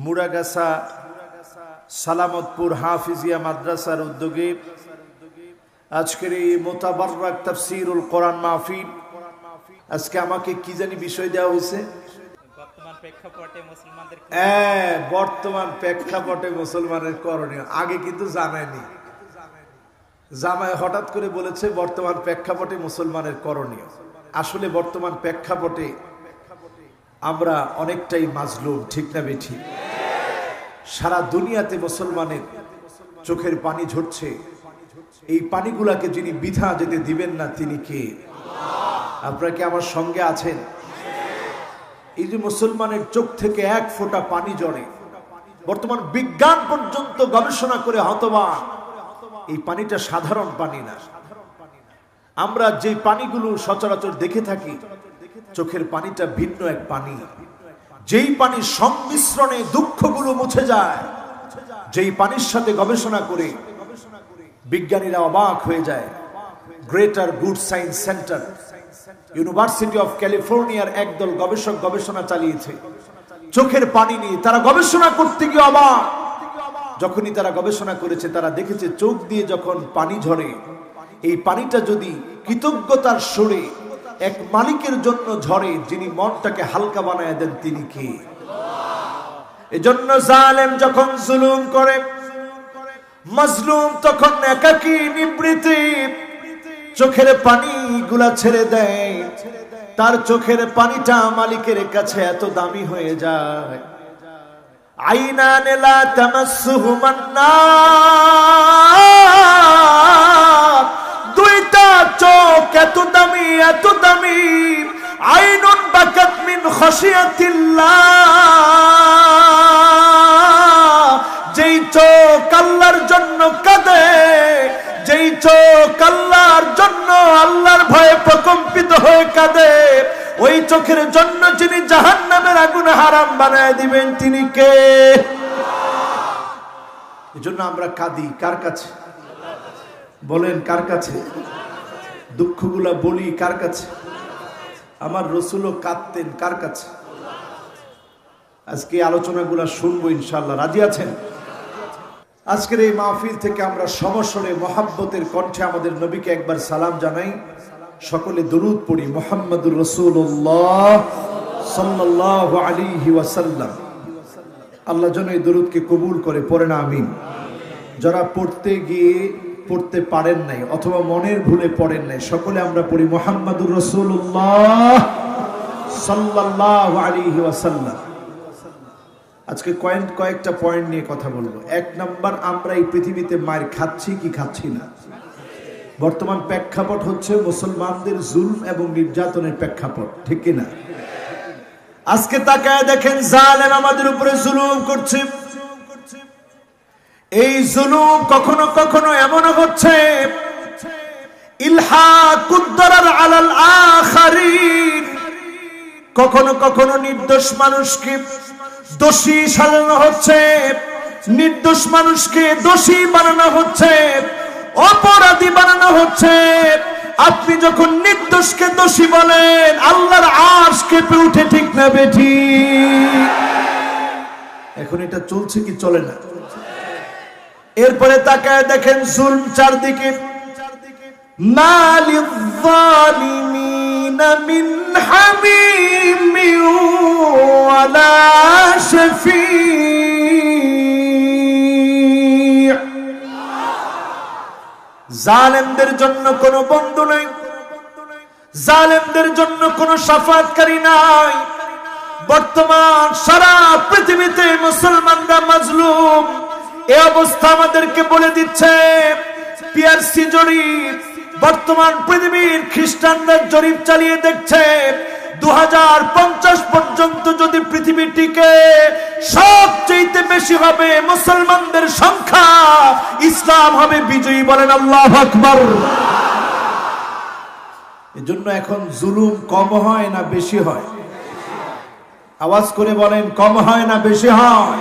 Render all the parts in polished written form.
মুড়াগাছা সালামতপুর হাফিজিয়া মাদ্রাসার উদ্যোগে আজকের এই মোতাবাররাক তাফসীরুল কোরআন মাহফিল। আজকে আমাকে কি জানি বিষয় দেওয়া হয়েছে, বর্তমান প্রেক্ষাপটে মুসলমানের করণীয়। আগে কিন্তু জানায়নি, জামায় হঠাৎ করে বলেছে বর্তমান প্রেক্ষাপটে মুসলমানের করণীয়। আসলে বর্তমান প্রেক্ষাপটে আমরা অনেকটাই মাজলুম, ঠিক না বেঠিক? সারা দুনিয়াতে মুসলমানের চোখের পানি ঝরছে। এই পানিগুলাকে যিনি বিধা যেতে দিবেন না তিনি কে? আপনারা কি আমার সঙ্গে আছেন? এই যে মুসলমানের চোখ থেকে এক ফোঁটা পানি ঝরে, বর্তমান বিজ্ঞান পর্যন্ত গবেষণা করে হতবাক, এই পানিটা সাধারণ পানি না। আমরা যে পানিগুলো সচরাচর দেখে থাকি, চোখের পানিটা ভিন্ন এক পানি। যেই পানির সংমিশ্রণে দুঃখগুলো মুছে যায়, যেই পানির সাথে গবেষণা করে বিজ্ঞানীরা অবাক হয়ে যায়। Greater good science centre, university of ক্যালিফোর্নিয়ার একদল গবেষক গবেষণা চালিয়েছে চোখের পানি নিয়ে। তারা গবেষণা করতে গিয়ে অবাক। যখনই তারা গবেষণা করেছে, তারা দেখেছে চোখ দিয়ে যখন পানি ঝরে, এই পানিটা যদি কৃতজ্ঞতার সুরে এক মালিকের জন্য ঝরে, যিনি মনটাকে হালকা বানায় দেন, তিনি কে? এজন্য জালেম যখন জুলুম করে, মাজলুম তখন একাকী নিবৃত্তি চোখের পানি গুলা ছেড়ে দেয়। তার চোখের পানিটা মালিকের কাছে এত দামি হয়ে যায়। আইনান লা তামাসসুহুমান নার, দুইটা চোখ এত দামি, এত দামি। আইনুন বাকাত মিন খাশিয়াতিল্লাহ, যেই চোখ আল্লাহর জন্য কাঁদে, যেই চোখ আল্লাহর জন্য আল্লাহর ভয়ে প্রকম্পিত হয়ে কাঁদে, ওই চোখের জন্য যিনি জাহান্নামের আগুন হারাম বানায় দিবেন তিনি কে? এজন্য আমরা কাঁদি কার কাছে? বলেন কার কাছে? দুঃখগুলা বলি কার কাছে? আমার রাসূলও কাঁদতেন কার কাছে? আজকে আলোচনাগুলা শুনবো ইনশাআল্লাহ। রাজি আছেন? আজকের এই মাহফিল থেকে আমরা সমস্বরে মহাব্বতের কণ্ঠে আমাদের নবীকে একবার সালাম জানাই। সকলে দরুদ পড়ি। মুহাম্মাদুর রাসূলুল্লাহ সাল্লাল্লাহু আলাইহি ওয়াসাল্লাম। আল্লাহ যেন এই দরুদকে কবুল করে, পড়েন আমিন। যারা পড়তে গিয়ে পড়তে পারেন নাই অথবা মনের ভুলে পড়েন নাই, সকলে আমরা পড়ি মুহাম্মাদুর রাসূলুল্লাহ সাল্লাল্লাহু আলাইহি ওয়াসাল্লাম। আজকে কয়েকটা পয়েন্ট নিয়ে কথা বলবো। এক নাম্বার, আমরা এই পৃথিবীতে মার খাচ্ছি কি খাচ্ছি না? বর্তমান প্রেক্ষাপট হচ্ছে মুসলমানদের জুলম এবং নির্যাতনের প্রেক্ষাপট, ঠিক কিনা? আজকে তাকায় দেখেন, জালেম আমাদের উপরে জুলুম করছে। এই জুলুম কখনো কখনো এমনও হচ্ছে ইলহাকুদ দারার আলাল আখারিন, কখনো কখনো নির্দোষ মানুষকে দোষী সাজানো হচ্ছে, নির্দোষ মানুষকে দোষী বানানো হচ্ছে, অপরাধী বানানো হচ্ছে। আপনি যখন নির্দোষকে দোষী বলেন, আল্লাহর আরশ কেঁপে উঠে, ঠিক না বেঠিক? এখন এটা চলছে কি চলে না? এরপরে তাকায় দেখেন জুলম চারদিকে। মালিয যালিমিনা মিন হামিমিন ওয়ালা শাফি', জালেমদের জন্য কোনো বন্ধু নাই, জালেমদের জন্য কোনো শাফাআতকারী নাই। বর্তমান সারা পৃথিবীতে মুসলমানরা মাজলুম। এই অবস্থা আমাদেরকে বলে দিচ্ছে পিআরসি জরিপ। বর্তমান পৃথিবীর খ্রিস্টানদের জরিপ চালিয়ে দেখছে 2050 পর্যন্ত যদি পৃথিবী টিকে, সবচেয়ে বেশি হবে মুসলমানদের সংখ্যা, ইসলাম হবে বিজয়ী। বলেন আল্লাহু আকবার। এজন্য এখন জুলুম কম হয় না বেশি হয়? আওয়াজ করে বলেন, কম হয় না বেশি হয়?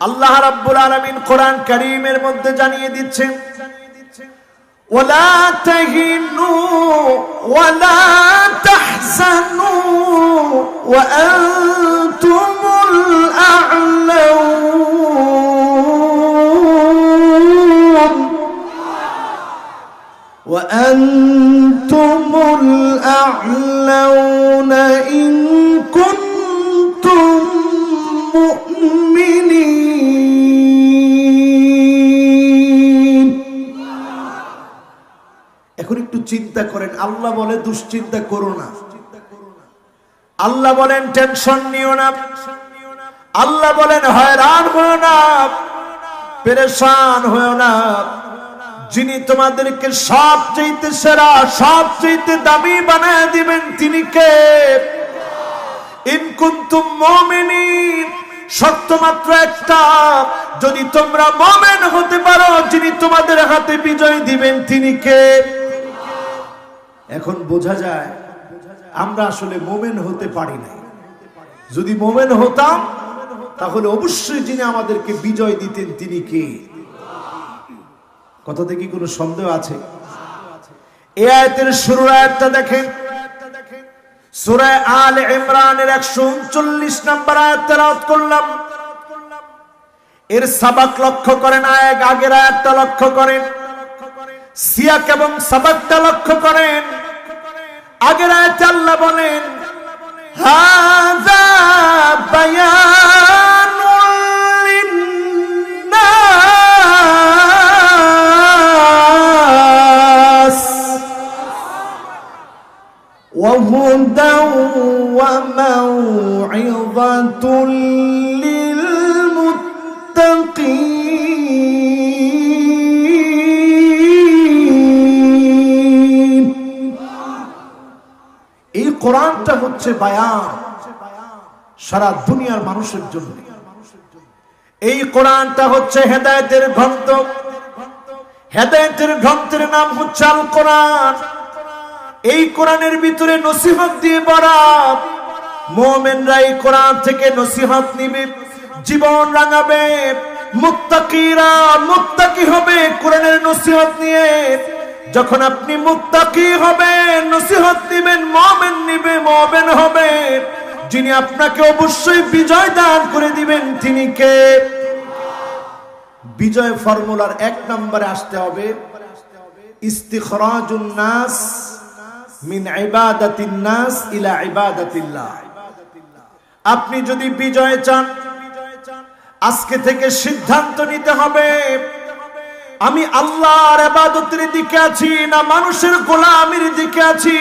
আল্লাহ রাব্বুল আলামিন কোরআন কারীমের মধ্যে জানিয়ে দিচ্ছেন, ওয়ালা তাহিনু ওয়ালা তাহজানু ওয়া আনতুমুল আনতুমুল আ'লাউনা ইন কুনতুম মুমিনিন। এখন একটু চিন্তা করেন, আল্লাহ বলে দুশ্চিন্তা করো না, আল্লাহ বলেন টেনশন নিও না, আল্লাহ বলেন হয়রান হও না, পেরেশান হও না। যিনি তোমাদেরকে সবচেয়ে সেরা, সবচেয়ে দামি বানায় দিবেন তিনি কে? ইন কুনতুম মুমিনিন, শর্ত মাত্র একটা, যদি তোমরা মুমিন হতে পারো, যিনি তোমাদের হাতে বিজয় দিবেন তিনি কে? এখন বোঝা যায় আমরা আসলে মুমিন হতে পারি না। যদি মুমিন হতাম তাহলে অবশ্যই যিনি আমাদেরকে বিজয় দিতেন তিনি কে? কথা থেকে কোনো সন্দেহ আছে? এই আয়াতের শুরুর আয়াতটা দেখেন, সূরা আলে ইমরানের 139 নম্বর আয়াত তেলাওয়াত করলাম। এর সাবাক লক্ষ্য করেন, আগের আয়াতটা লক্ষ্য করেন, সিয়াক এবং সাবাকটা লক্ষ্য করেন। আগের আয়াতে আল্লাহ বলেন হাযা বায়ানুল লিন্নাস ওয়া হুদাও ওয়া মাউইযাতুল লিল মুত্তাকিন। এই কোরআনটা হচ্ছে বায়ান সারা দুনিয়ার মানুষের জন্য। এই কোরআনটা হচ্ছে হেদায়েতের গ্রন্থ। হেদায়েতের গ্রন্থের নাম হচ্ছে আল কোরআন। এই কোরআনের ভিতরে নসিহত দিয়ে ভরা। মুমিনরা এই কোরআন থেকে নসিহত নিবে, জীবন রাঙাবে। মুত্তাকিরা মুত্তাকি হবে কোরআনের নসিহত নিয়ে। যখন আপনি মুত্তাকি হবেন, নসিহত নিবেন, মুমিন নিবে, মুমিন হবে, যিনি আপনাকে অবশ্যই বিজয় দান করে দিবেন তিনি কে? বিজয় ফর্মুলার 1 নম্বরে আসতে হবে ইস্তিখরাজুন নাস মিন ইবাদাতিন নাস ইলা ইবাদাতিল্লাহ। আপনি যদি বিজয় চান, আজকে থেকে সিদ্ধান্ত নিতে হবে আমি আল্লাহর ইবাদতের দিকে আছি না মানুষের গোলামির দিকে আছি।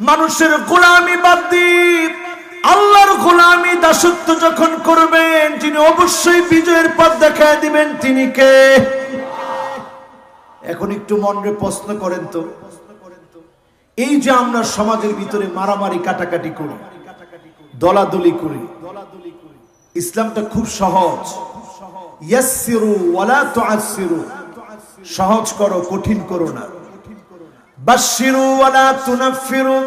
মানুষের গোলামি বাদ দিয়ে আল্লাহর গোলামি দাসত্ব যখন করবেন, যিনি অবশ্যই বিজয়ের পথ দেখায় দিবেন তিনি কে? এখন একটু মনে প্রশ্ন করেন তো, এই যে আমরা সমাজের ভিতরে মারামারি কাটাকাটি করি, দলাদলি করি, ইসলামটা খুব সহজ। ইয়াসসিরু ওয়ালা তুআসসিরু, সহজ করো কঠিন করো না। বাশশিরু ওয়ালা তুনাফফিরু,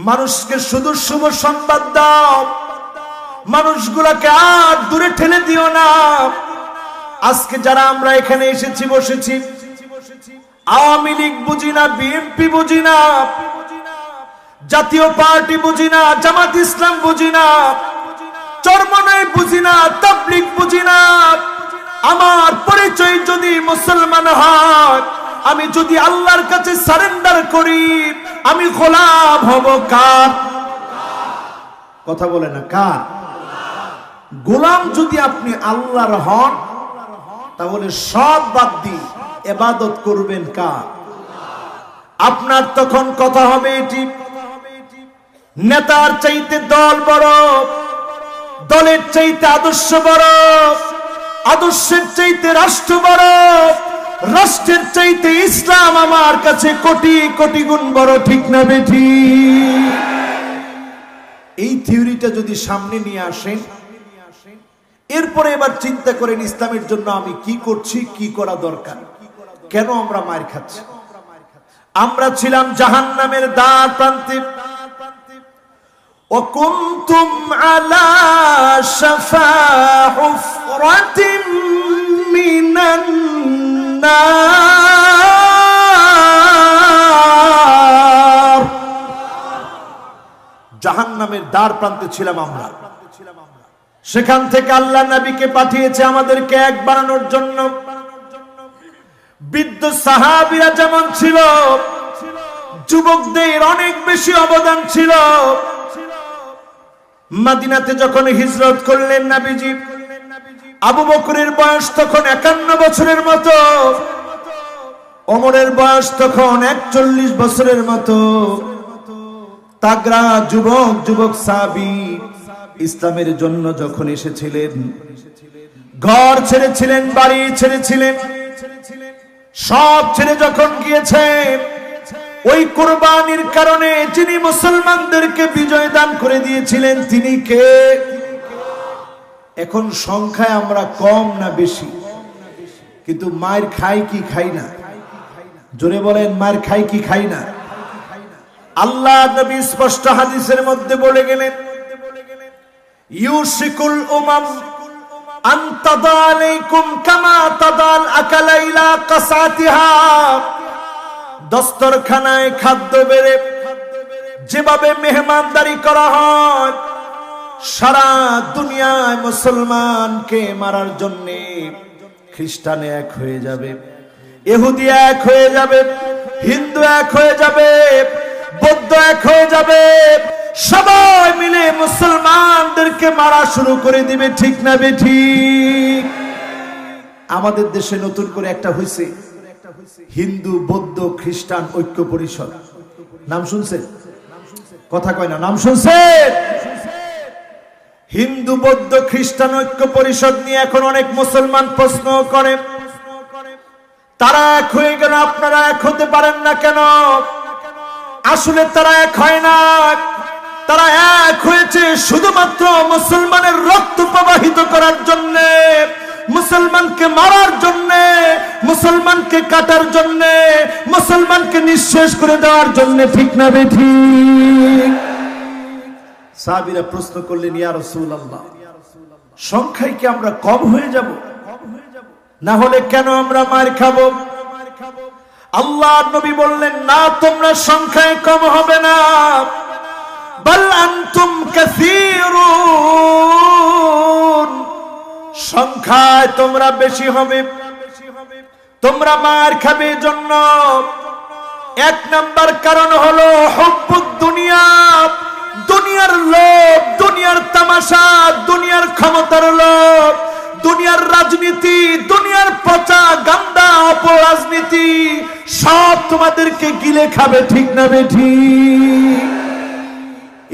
মানুষকে শুধু শুভ সংবাদ দাও, মানুষগুলোকে আর দূরে ঠেলে দিও না। আজকে যারা আমরা এখানে এসেছি বসেছি, আওয়ামী লীগ বুঝি না, বিএনপি বুঝি না, জাতীয় পার্টি বুঝি না, জামাত ইসলাম বুঝি না, চরমনাই বুঝি না, তাবলীগ বুঝি না। আমার পরিচয় যদি মুসলমান হয়, আমি যদি আল্লাহর কাছে সারেন্ডার করি, আমি গোলাম হব কার? কথা বলে না কার? গোলাম যদি আপনি আল্লাহর হন, তাহলে সব বাদ দিয়ে ইবাদত করবেন কার? আপনার তখন কথা হবে এটি, নেতার চাইতে দল বড়, দলের চাইতে আদর্শ বড়, আদর্শের চাইতে রাষ্ট্র বড়, রাষ্ট্রের চাইতে ইসলাম আমার কাছে কোটি কোটি গুণ বড়। ঠিক না বেঠি? এই থিওরিটা যদি সামনে নিয়ে আসেন, এরপরে এবার চিন্তা করেন ইসলামের জন্য আমি কি করছি, কি করা দরকার, কেন আমরা মার খাচ্ছি। আমরা ছিলাম জাহান্নামের দ্বার প্রান্তে। وكنتم على شفا حفرة من النار, জাহান্নামের দ্বার প্রান্তে ছিলাম আমরা। সেখান থেকে আল্লাহ নবীকে পাঠিয়েছে আমাদেরকে এক বানানোর জন্য। বৃদ্ধ সাহাবীরা যেমন ছিল, যুবকদের অনেক বেশি অবদান ছিল। মদিনাতে যখন হিজরত করলেন নবীজি, আবু বকরের বয়স তখন 51 বছরের মতো, ওমরের বয়স তখন 41 বছরের মতো। তাগড়া যুবক সাহাবী ইসলামের জন্য যখন এসেছিলেন, ঘর ছেড়েছিলেন, বাড়ি ছেড়েছিলেন, সব ছেড়ে যখন গিয়েছেন, ওই কুরবানির কারণে যিনি মুসলমানদেরকে বিজয় দান করে দিয়েছিলেন তিনি কে? এখন সংখ্যায় আমরা কম না বেশি, কিন্তু মায়ের খাই কি খাই না? জোরে বলেন, মায়ের খাই কি খাই না? আল্লাহ নবী স্পষ্ট হাদিসের মধ্যে বলে গেলেন, ইউশিকুল উমাম আন তাদা আলাইকুম কামা তাদাল আকালা ইলা কাসাতিহা। দস্তরখানায় খাদ্য বেড়ে যেভাবে মেহমানদারি করা হয়, সারা দুনিয়ায় মুসলমানকে মারার জন্য খ্রিস্টান এক হয়ে যাবে, ইহুদি এক হয়ে যাবে, হিন্দু এক হয়ে যাবে, বৌদ্ধ এক হয়ে যাবে, সবাই মিলে মুসলমানদেরকে মারা শুরু করে দিবে, ঠিক না বেঠিক? আমাদের দেশে নতুন করে একটা হয়েছে, হিন্দু বৌদ্ধ খ্রিস্টান ঐক্য পরিষদ। নাম শুনছেন? কথা কয় না, নাম শুনছেন? হিন্দু বৌদ্ধ খ্রিস্টান ঐক্য পরিষদ নিয়ে এখন অনেক মুসলমান প্রশ্ন করে, তারা এক হয়ে গেল, আপনারা এক হতে পারেন না কেন? আসলে তারা এক হয় না, তারা এক হয়েছে শুধুমাত্র মুসলমানের রক্ত প্রবাহিত করার জন্য, মুসলমানকে মারার জন্য, মুসলমানকে কাটার জন্য, মুসলমানকে নিঃশেষ করে দেওয়ার জন্য, ঠিক না বেঠিক? সাহাবীরা প্রশ্ন করলেন, ইয়া রাসূলুল্লাহ, সংখ্যায় কি আমরা কম হয়ে যাব? না হলে কেন আমরা মার খাবো? আল্লাহর নবী বললেন, না, তোমরা সংখ্যায় কম হবে না, বাল আনতুম কাসীরুন, সংখ্যায় তোমরা বেশি হবে। তোমরা মার খাবে জন্য এক নাম্বার কারণ হলো হুব্বুদ দুনিয়া, দুনিয়ার লোভ, দুনিয়ার তামাশা, দুনিয়ার ক্ষমতার লোভ, দুনিয়ার রাজনীতি, দুনিয়ার পচা গান্দা অপরাজনীতি সব তোমাদেরকে গিলে খাবে, ঠিক না বেঠিক?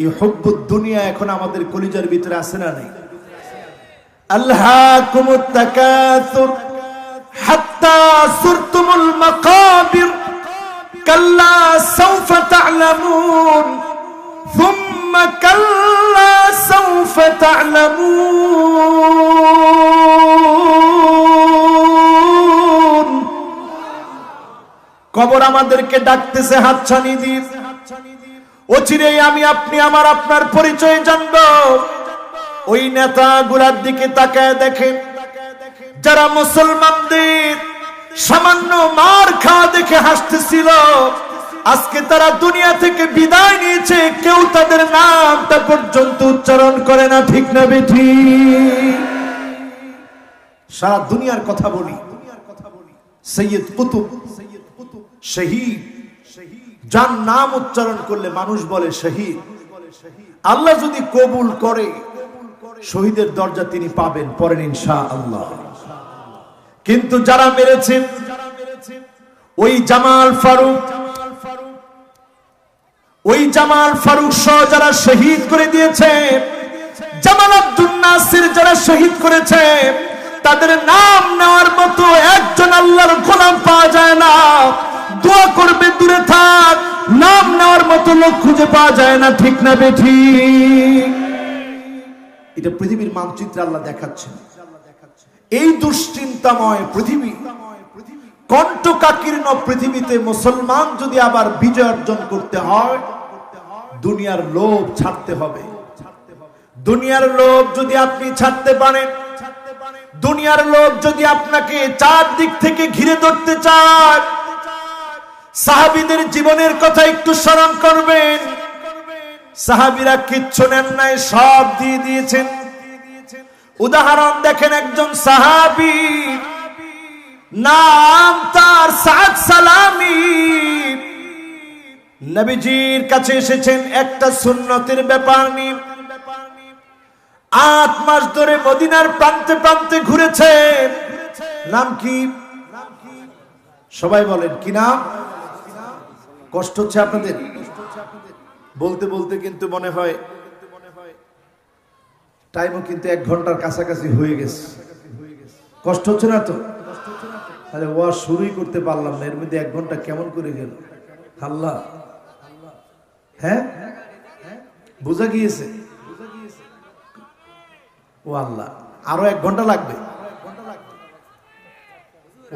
এই হুব্বুদ দুনিয়া এখন আমাদের কলিজার ভিতরে আছে না নাই? আল্লাহকুমুত তাকাসুর হাত্তা সুরতুমুল মাকাবির কাল্লা সাউফা তা'লামুন সুম্মা কাল্লা সাউফা তা'লামুন। কবর আমাদেরকে ডাকতেছে হাতছানি দিয়ে, অচিরেই আমি আপনি আমার আপনার পরিচয় জানবো। ওই নেতাগুলার দিকে তাকায় দেখেন, যারা মুসলমানদের সামান্য মার খাওয়া দেখে হাসতেছিল, আজকে তারা দুনিয়া থেকে বিদায় নিয়েছে, কেউ তাদের নামটা পর্যন্ত উচ্চারণ করে না, ঠিক না বেঠিক? সারা দুনিয়ার কথা বলি, সৈয়দ কুতুব শহীদ, যার নাম উচ্চারণ করলে মানুষ বলে শহীদ। আল্লাহ যদি কবুল করে শহীদের দরজা তিনি পাবেন, পড়েন ইনশাআল্লাহ। কিন্তু যারা মেরেছেন, ওই জামাল ফারুক, ওই জামাল ফারুক সহ যারা শহীদ করে দিয়েছে, জামাল আব্দুল নাসির যারা শহীদ করেছে, তাদের নাম নেওয়ার মতো একজন আল্লাহর গোলাম পাওয়া যায় না। দোয়া করবে দূরে থাক, নাম নেওয়ার মতো লোক খুঁজে পাওয়া যায় না, ঠিক না বেঠিক? এটা পৃথিবীর মানচিত্রে আল্লাহ দেখাচ্ছেন। এই দুশ্চিন্তাময় পৃথিবী, কণ্টকাকীর্ণ পৃথিবীতে মুসলমান যদি আবার বিজয় অর্জন করতে হয়, দুনিয়ার লোভ ছাড়তে হবে। দুনিয়ার লোভ যদি আপনি ছাড়তে পারেন, দুনিয়ার লোভ যদি আপনাকে চারদিক থেকে ঘিরে ধরতে চায়, সাহাবীদের জীবনের কথা একটু স্মরণ করবেন। সাহাবীরা কিচ্ছু নেন নাই, সব দিয়ে দিয়েছেন। উদাহরণ দেখেন, একজন সাহাবী নাম তার সাদ সালামি। নবীজির কাছে এসেছেন একটা সুন্নতের ব্যাপার নিয়ে। 8 মাস ধরে মদিনার প্রান্তে প্রান্তে ঘুরেছেন। নাম কি? সবাই বলেন কি নাম? কষ্ট হচ্ছে আপনাদের বলতে বলতে, কিন্তু মনে হয় টাইমও কিন্তু 1 ঘন্টার কাছাকাছি হয়ে গেছে। কষ্ট হচ্ছে না তো? আরে ওয়াজ শুরুই করতে পারলাম না, এর মধ্যে 1 ঘন্টা কেমন করে গেল। আল্লাহ, হ্যাঁ বোঝা গিয়েছে। ও আল্লাহ, আরো 1 ঘন্টা লাগবে।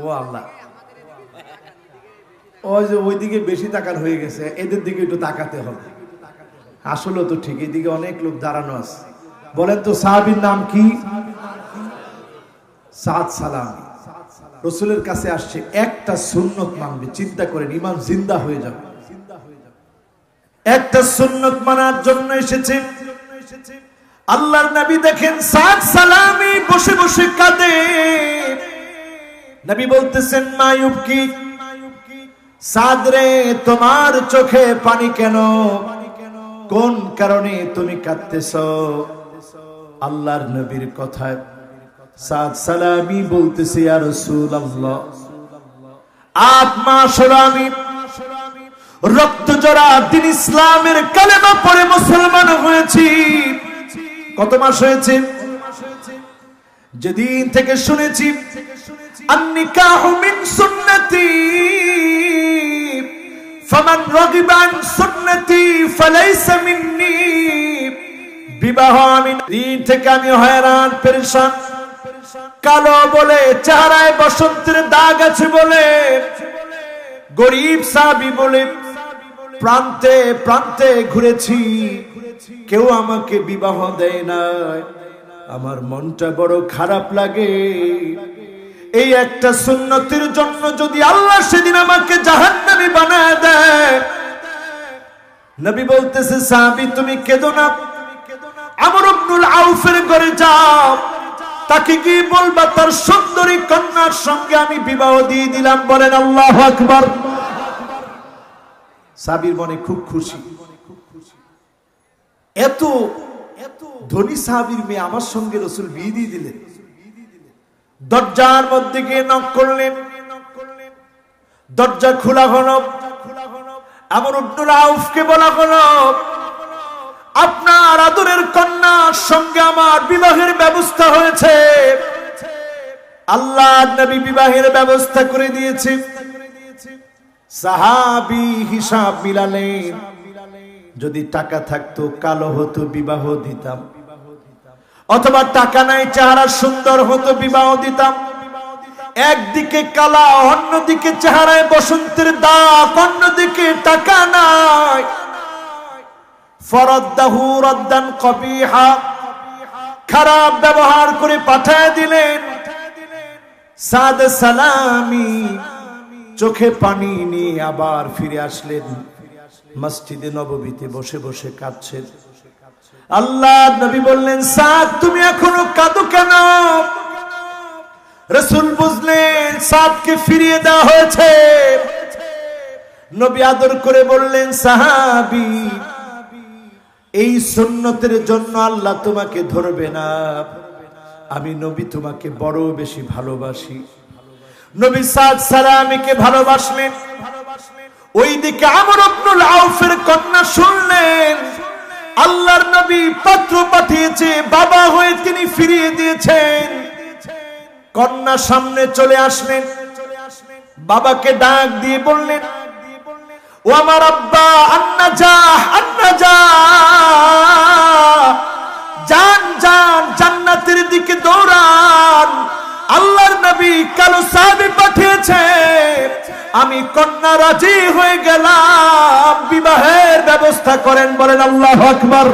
ও আল্লাহ, ওই যে ওইদিকে বেশি তাকান হয়ে গেছে, এদের দিকে একটু তাকাতে হবে। আসলে তো ঠিক, এদিকে অনেক লোক দাঁড়ানো আছে। বলেন তো সাহাবীর নাম কি? সাদ সালামি। রাসূলের কাছে আসছে, একটা সুন্নত মানবে, চিন্তা করেন, ঈমান জিন্দা হয়ে যাবে। একটা সুন্নত মানার জন্য এসেছে। আল্লাহর নবী দেখেন সাদ সালামি বসে বসে কাঁদে। নবী বলতেছেন, মায়ুবকি, সাদ রে, তোমার চোখে পানি কেন? কোন কারণে তুমি কাঁদতেছো? আল্লাহর নবীর কথায় সাদ সালামি বলতেছে, ইয়া রাসূলুল্লাহ, 8 মাস হলো আমি রক্ত জড়া দিন ইসলামের কালেমা পড়ে মুসলমান হয়েছি। কত মাস হয়েছে? যেদিন থেকে শুনেছি আন-নিকাহু মিন সুন্নতি ফামান রাগিবা আন সুন্নতি ফালাইসা মিন্নি। বিবাহ আমি দিন থেকে আমি হয়রান পেরেশান। কালো বলে, চেহারায় বসন্তের দাগ আছে বলে, গরিব সাহাবী বলে প্রান্তে প্রান্তে ঘুরেছি, কেউ আমাকে বিবাহ দেয় না। আমার মনটা বড় খারাপ লাগে। এই একটা সুন্নতের জন্য যদি আল্লাহ সেদিন আমাকে জাহান্নামী বানায় দেয়। নবী বলতেছে, সাহাবী তুমি কেঁদো না, আমর ইবনুল আউফের ঘরে যাও, তাকে কি বলবা তার সুন্দরী কন্যার সঙ্গে আমি বিবাহ দিয়ে দিলাম। বলেন আল্লাহু আকবার। সাহাবীর মনে খুব খুশি, এত ধনী সাহাবীর মেয়ে আমার সঙ্গে রাসূল বিয়ে দিয়ে দিলেন। দরজার মধ্যে গিয়ে নক করলেন, দরজা খোলা হলো। আমর ইবনুল আউফকে বলা হলো, আপনার আদরের কন্যার সঙ্গে আমার বিবাহের ব্যবস্থা হয়েছে। আল্লাহর নবী বিবাহের ব্যবস্থা করে দিয়েছে। সাহাবী হিসাব মিলালেন, যদি টাকা থাকতো কালো হতো বিবাহ দিতাম, অথবা টাকা নাই চেহারা সুন্দর হতো বিবাহ দিতাম। একদিকে কালা, অন্যদিকে চেহারায় বসন্তের দাগ, অন্যদিকে টাকা নাই। ফরদ্দাহু রদ্দান কবিহা, খারাপ ব্যবহার করে পাঠিয়ে দিলেন। সাদ সালামি চোখে পানি নিয়ে আবার ফিরে আসলেন। মসজিদে নববীতে বসে বসে কাঁদছেন। আল্লাহর নবী বললেন, সাদ তুমি এখনো কাঁদো কেন? রাসূল বুঝলেন সাদকে ফিরিয়ে দেওয়া হয়েছে। নবী আদর করে বললেন, সাহাবী, এই সুন্নতের জন্য আল্লাহ তোমাকে ধরবে না। আমি নবী তোমাকে বড় বেশি ভালোবাসি। নবী সাদ সালামীকে ভালোবাসলেন। ওইদিকে আমর ইবনুল আউফের কন্যা শুনলেন আল্লাহর নবী পত্র পাঠিয়েছে, বাবা হয়ে তিনি ফিরিয়ে দিয়েছেন। কন্যা সামনে চলে আসলেন, বাবাকে ডাক দিয়ে বললেন, ও আমার আব্বা, জান জান, জান্নাতের দিকে দৌড়ান। আল্লাহর নবী কালো সাহাবী পাঠিয়েছে, আমি কন্যা রাজি হয়ে গেলাম, বিবাহের ব্যবস্থা করেন। বলেন আল্লাহু আকবার।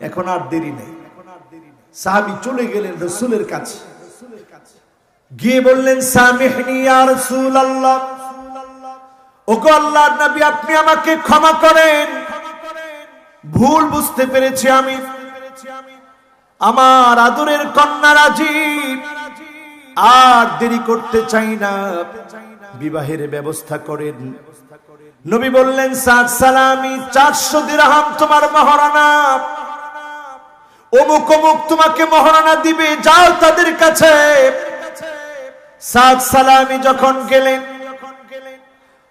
এখন আর দেরি নেই। সাহাবী চলে গেলেন রাসূলের কাছে, গিয়ে বললেন, সামিহনি ইয়া রাসূলুল্লাহ, ওগো আল্লাহর নবী, আপনি আমাকে ক্ষমা করেন, ভুল বুঝতে পেরেছি আমি। আমার আদরের কন্যা রাজি, আর দেরি করতে চাই না, বিবাহের ব্যবস্থা করেন। নবী বললেন, সাদ সালামি 400 দিরহাম তোমার মহারানা, অমুক অমুক তোমাকে মহারানা দিবে, যাও তাদের কাছে। সাদ সালামি যখন গেলেন,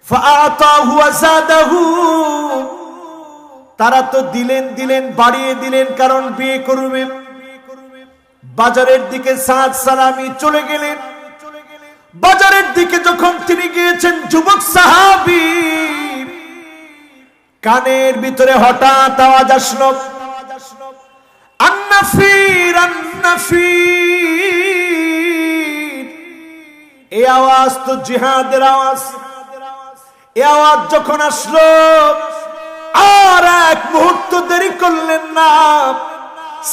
ফাআতাহু ওয়া যাদাহু, তারা তো দিলেন বাড়িয়ে দিলেন, কারণ বিয়ে করবে। বাজারের দিকে সাদ সালামি চলে গেলেন। বাজারের দিকে যখন তিনি গিয়েছেন, যুবক সাহাবী কানের ভিতরে হঠাৎ আওয়াজ আসলো, আন্নাফির আন্নাফির। এই আওয়াজ তো জিহাদের আওয়াজ। এই আওয়াজ যখন আসলো, আর এক মুহূর্ত দেরি করলেন না,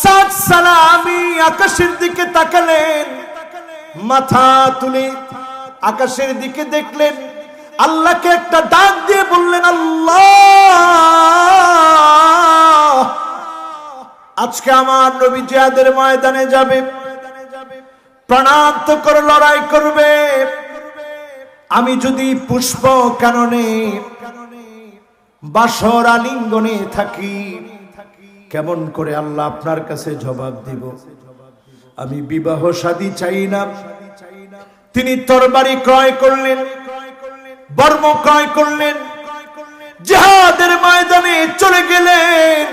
সাদ সালামি আকাশের দিকে তাকালেন, মাথা তুলে আকাশের দিকে দেখলেন, আল্লাহকে একটা ডাক দিয়ে বললেন, আল্লাহ, আজকে আমার নবী জিহাদের ময়দানে যাবে, প্রাণান্তকর লড়াই করবে। আমি যদি পুষ্প কাননে বাসর আলিঙ্গনে থাকি, কেমন করে আল্লাহ আপনার কাছে জবাব দিব? আমি বিবাহ শাদী চাই না। তিনি তরবারি ক্রয় করলেন, বর্ম ক্রয় করলেন, জিহাদের ময়দানে চলে গেলেন।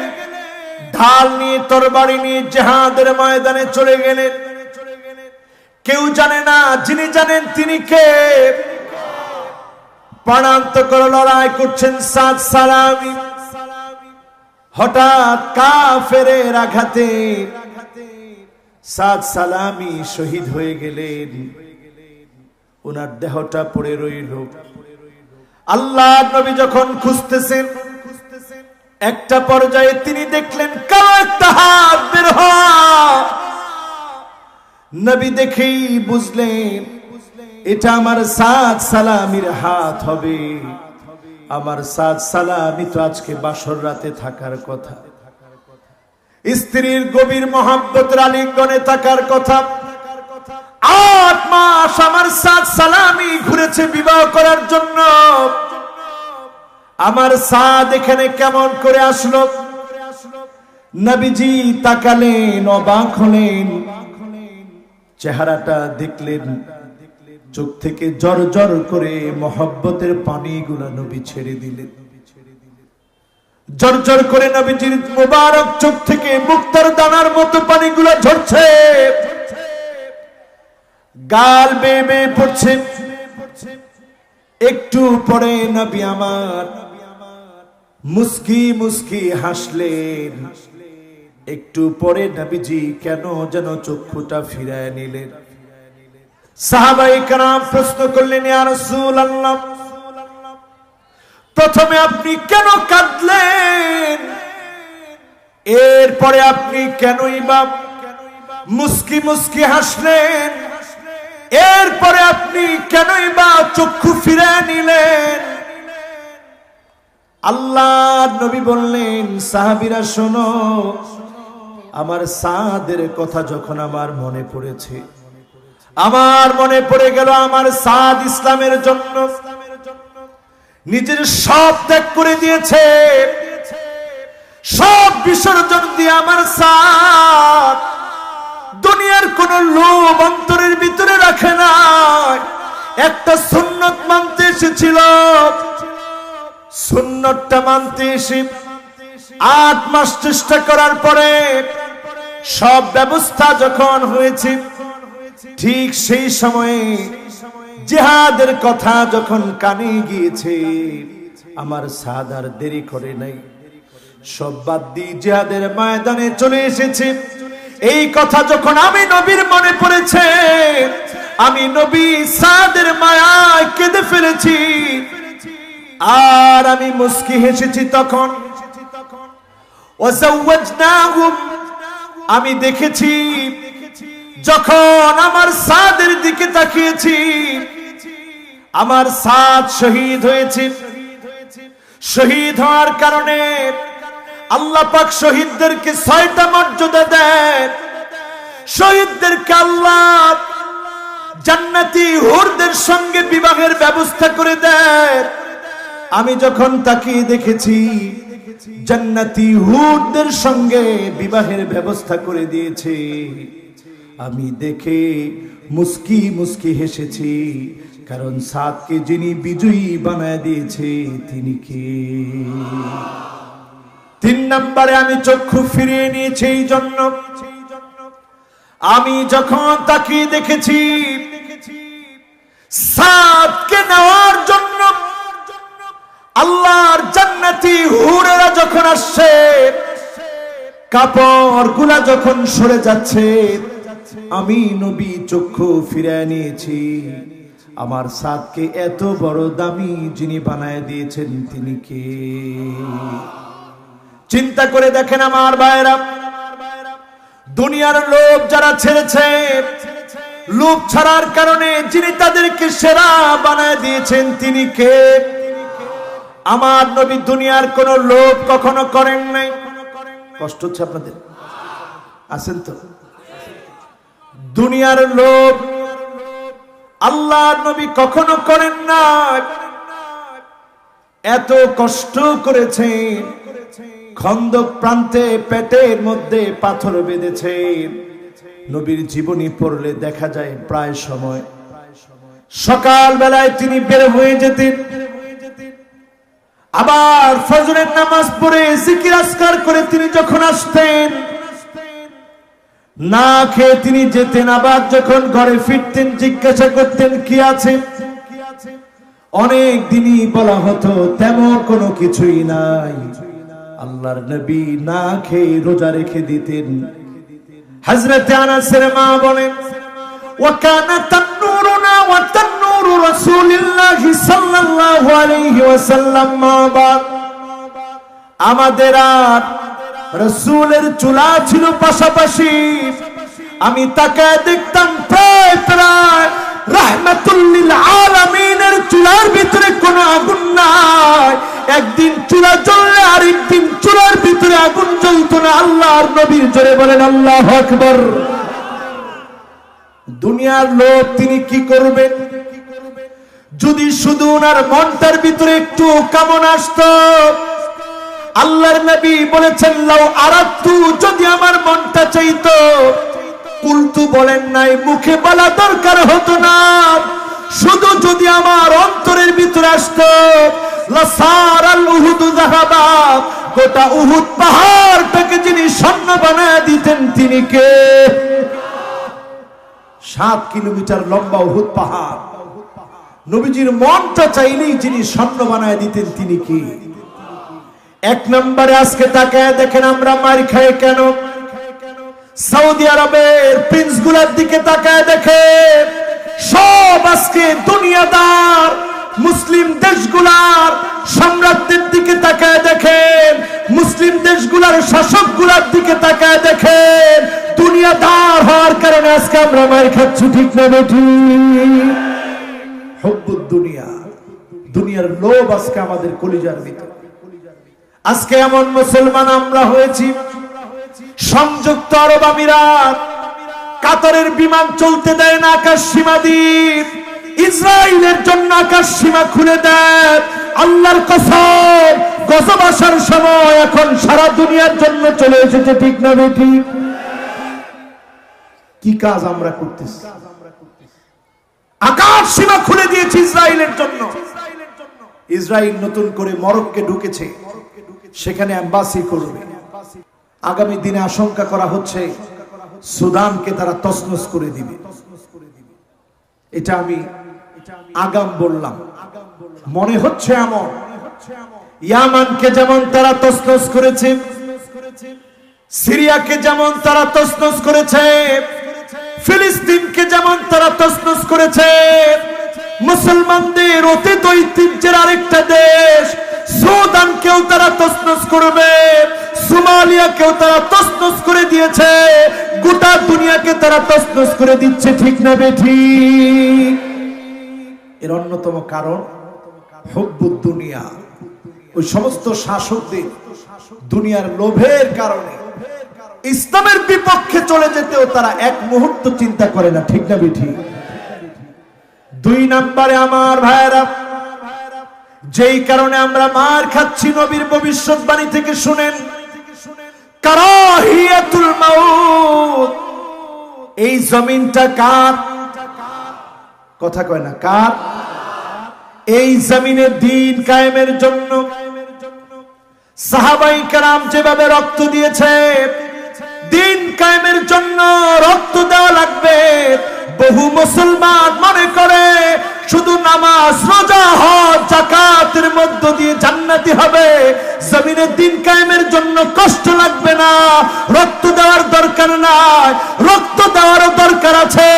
ঢাল নিয়ে, তরবারি নিয়ে জিহাদের ময়দানে চলে গেলেন। কেউ জানে না, যিনি জানেন তিনি কে। প্রাণান্তকর লড়াই করছেন সাদ সালামি। হঠাৎ কাফেরের আঘাতে সাদ সালামি শহীদ হয়ে গেলেন। ওনার দেহটা পড়ে রইল। আল্লাহ নবী যখন খুঁজতেছেন, একটা পর্যায়ে তিনি দেখলেন কালো একটা হাত বের হওয়া। নবী দেখেই বুঝলেন এটা আমার সাদ সালামির হাত হবে। আমার সাদ সালামি তো আজকে বাসর রাতে থাকার কথা, স্ত্রীর গভীর মহব্বতের আলিঙ্গনে থাকার কথা। 8 মাস আমার সাদ সালামি ঘুরেছে বিবাহ করার জন্য। আমার সাদ এখানে কেমন করে আসলো? নবীজি তাকালেন, অবাক হলেন, চেহারাটা দেখলেন, চোখ থেকে জর জর করে মহব্বতের পানিগুলো নবী ছেড়ে দিলেন। জর জর করে নবীজির মুবারক চোখ থেকে মুক্তার দানার মতো পানিগুলো ঝরছে, গাল বেয়ে বেয়ে পড়ছে। একটু পরে নবী আমার মুস্কি মুস্কি হাসলেন। একটু পরে নবীজি কেন যেন চক্ষুটা ফিরায় নিলেন। সাহাবায়ে কেরাম প্রশ্ন করলেন, ইয়া রাসূলুল্লাহ, প্রথমে আপনি কেন কাঁদলেন? এরপরে আপনি কেনই বা মুস্কি মুস্কি হাসলেন? এরপরে আপনি কেনই বা চক্ষু ফিরায় নিলেন? আল্লাহর নবী বললেন, সাহাবীরা শোনো, আমার সাদের কথা যখন আমার মনে পড়েছে, আমার মনে পড়ে গেল আমার সাদ ইসলামের জন্য নিজের সব ত্যাগ করে দিয়েছে, সব বিসর্জন দিয়ে আমার সাদ দুনিয়ার কোন লোভ অন্তরের ভিতরে রাখে না। একটা সুন্নত মানতে এসেছিল, সুন্নতটা মানতে এসে 8 মাস চেষ্টা করার পরে সব ব্যবস্থা যখন হয়েছে, ঠিক সেই সময়ে জিহাদের কথা যখন কানে গিয়েছে, আমার সাদ আর দেরি করে নাই, সব বাদ দিয়ে জিহাদের ময়দানে চলে এসেছে। এই কথা যখন আমি নবীর মনে পড়েছে, আমি নবী সাদের মায়ায় কেঁদে ফেলেছি, আর আমি মুস্কি হেসেছি। তখন ওয়াজাওয়াজনাহুম, আমি দেখেছি যখন আমার সাদের দিকে তাকিয়েছি, আমার সাদ শহীদ হয়েছে। শহীদ হওয়ার কারণে আল্লাহ পাক শহীদদেরকে 6টা মর্যাদা দেন। শহীদদেরকে আল্লাহ জান্নাতি হুরদের সঙ্গে বিবাহের ব্যবস্থা করে দেয়। আমি যখন তাকিয়ে দেখেছি জান্নাতি হুরদের সঙ্গে বিবাহের ব্যবস্থা করে দিয়েছে, আমি দেখে মুস্কি মুস্কি হেসেছি। কারণ সাদকে যিনি বিজয়ী বানায় দিয়েছে তিনি কে? 3 নম্বরে আমি চক্ষু ফিরিয়ে নিয়েছি এই জন্য, আমি যখন তাকিয়ে দেখেছি সাদকে নেওয়ার জন্য আল্লাহর জান্নাতি হুরেরা যখন আসছে, কাপড় গুলা যখন সরে যাচ্ছে, আমি নবী চক্ষু ফিরিয়ে নিয়েছি। আমার সাদকে এত বড় দামি যিনি বানায় দিয়েছেন তিনি কে? চিন্তা করে দেখেন আমার ভাইরা, দুনিয়ার লোভ যারা ছেড়েছে, লোভ ছাড়ার কারণে যিনি তাদেরকে সেরা বানায় দিয়েছেন তিনি কে? আমার নবী দুনিয়ার কোন লোভ কখনো করেন নাই। কষ্ট হচ্ছে আপনাদের? আছেন তো? দুনিয়ার লোভ আল্লাহর নবী কখনো করেন না। এত কষ্ট করেছেন, খন্দক প্রান্তে পেটের মধ্যে পাথর বেঁধেছেন। নবীর জীবনী পড়লে দেখা যায় প্রায় সময় সকাল বেলায় তিনি বের হয়ে যেতেন, আবার ফজরের নামাজ পড়ে জিকির আজকার করে তিনি যখন আসতেন, না খেয়ে তিনি যেতেন। আবার যখন ঘরে ফিরতেন জিজ্ঞাসা করতেন কি আছে? অনেক দিনই বলা হতো তেমন কোনো কিছুই নাই। আল্লাহর নবী না খেয়ে রোজা রেখে দিতেন। হযরত আনাসের মা বলেন, ওয়াকানা তান্নুরুনা ওয়া তান্নুরু রাসূলিল্লাহি সাল্লাল্লাহু আলাইহি ওয়াসাল্লাম মা বাদ। আমাদের আর রাসূলের চুলা ছিল পাশাপাশি। আমি তাকায় দেখতাম প্রায় প্রায় রাহমাতুল লিল আলামিনের চুলার ভিতরে কোনো আগুন নাই। একদিন চুলা জ্বললে আরেকদিন চুলার ভিতরে আগুন জ্বলতো না। আল্লাহর নবীর জোরে বলেন আল্লাহু আকবার। দুনিয়ার লোক তিনি কি করবেন? যদি শুধু ওনার মনটার ভিতরে একটু কামনা আসতো, আল্লাহর নবী বলেছেন লাউ আরাদতু, যদি আমার মনটা চাইতো, কুলতু বলেন নাই, মুখে বলা দরকার হতো না, শুধু যদি আমার অন্তরের ভিতরে আসতো, লাসারাল উহুদু যাহাবা, গোটা উহুদ পাহাড়টাকে যিনি স্বর্ণ বানায় দিতেন তিনি কে? 7 কিলোমিটার লম্বা উহুদ পাহাড়, নবীজির মনটা চাইলেই যিনি স্বর্ণ বানায় দিতেন তিনি কে? 1 নম্বরে আজকে তাকায় দেখেন আমরা মার খাই কেন? সৌদি আরবের প্রিন্স গুলার দিকে তাকায় দেখে, সব আজকে দুনিয়াদার মুসলিম দেশগুলার সম্রাটদের দিকে তাকায় দেখেন, মুসলিম দেশগুলার শাসক গুলার দিকে তাকায় দেখেন, দুনিয়াদার হওয়ার কারণে আজকে আমরা মার খাচ্ছি, ঠিক না বেঠি? হুব্বুদ দুনিয়া, দুনিয়ার লোভ আজকে আমাদের কলিজার ভিতর। আজকে এমন মুসলমান আমরা হয়েছি, সংযুক্ত আরব আমিরাত কাতারের বিমান চলতে দেয় না আকাশ সীমা দ্বীপ, ইসরায়েলের জন্য আকাশ সীমা খুলে দেয়। আল্লাহর কসম, গজব আসার সময় এখন সারা দুনিয়ার জন্য চলে এসেছে, ঠিক না বেঠি? কি কাজ আমরা করতেছি? আকাশ সীমা খুলে দিয়েছে ইসরায়েলের জন্য। ইসরায়েল নতুন করে মরক্কোকে ঢুকেছে, সেখানে এম্বাসি করবে। আগামী দিনে আশঙ্কা করা হচ্ছে সুদানকে তারা তছনছ করে দিবে। এটা আমি আগাম বললাম, মনে হচ্ছে এমন। ইয়ামানকে যেমন তারা তছনছ করেছে, সিরিয়াকে যেমন তারা তছনছ করেছে, ফিলিস্তিনকে যেমন তারা তছনছ করেছে, মুসলমানদের অতীত ঐতিহ্যের আরেকটা দেশ সুদানকেও তারা তছনছ করবে, সোমালিয়াকেও তারা তছনছ করে দিয়েছে, গোটা দুনিয়াকে তারা তছনছ করে দিচ্ছে, ঠিক না বেঠি? এর অন্যতম কারণ হুব্বুদ দুনিয়া। ওই সমস্ত শাসকদের দুনিয়ার লোভের কারণে ইসলামের বিপক্ষে চলে যেতেও তারা এক মুহূর্ত চিন্তা করে না, ঠিক না বেঠি? দুই নম্বরে আমার ভাইরা, যেই কারণে আমরা মার খাচ্ছি নবীর ভবিষ্যৎবাণী থেকে শুনেন, কারাহিয়াতুল মাউত। এই জমিনটা কার? কথা কয় না, কার? এই জমিনে দ্বীন কায়েমের জন্য সাহাবায়ে কেরাম যেভাবে রক্ত দিয়েছে, দ্বীন কায়েমের জন্য রক্ত দেওয়া লাগবে। বহু মুসলমান মনে করে শুধু নামাজ, রোজা, হজ, যাকাতের মধ্য দিয়ে জান্নাতি হবে, জমিনে দ্বীন কায়েমের জন্য কষ্ট লাগবে না, রক্ত দেওয়ার দরকার নাই। রক্ত দেওয়ারও দরকার আছে।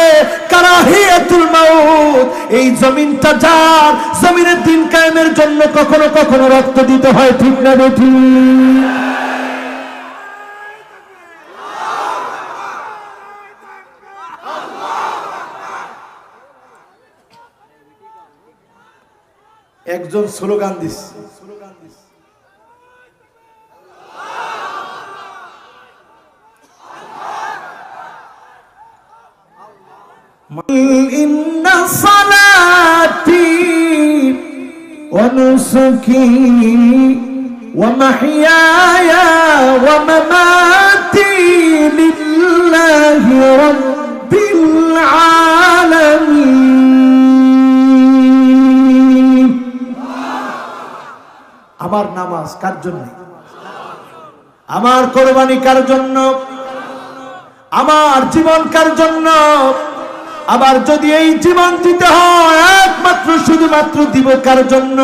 কারাহিয়াতুল মাউত, এই জমিনটা যার, জমিনে দ্বীন কায়েমের জন্য কখনো কখনো রক্ত দিতে হয়, ঠিক না বেঠিক? একজন স্লোগান দিচ্ছে, ইন্না সালাতি ওয়া নুসুকি ওয়া মাহইয়ায়া ওয়া মামাতি লিল্লাহি রাব্বিল আলামিন। আমার নামাজ কার জন্য? আমার কোরবানি কার জন্য? আমার জীবন কার জন্য? আবার যদি এই জীবন দিতে হয় একমাত্র শুধুমাত্র দিব কার জন্য?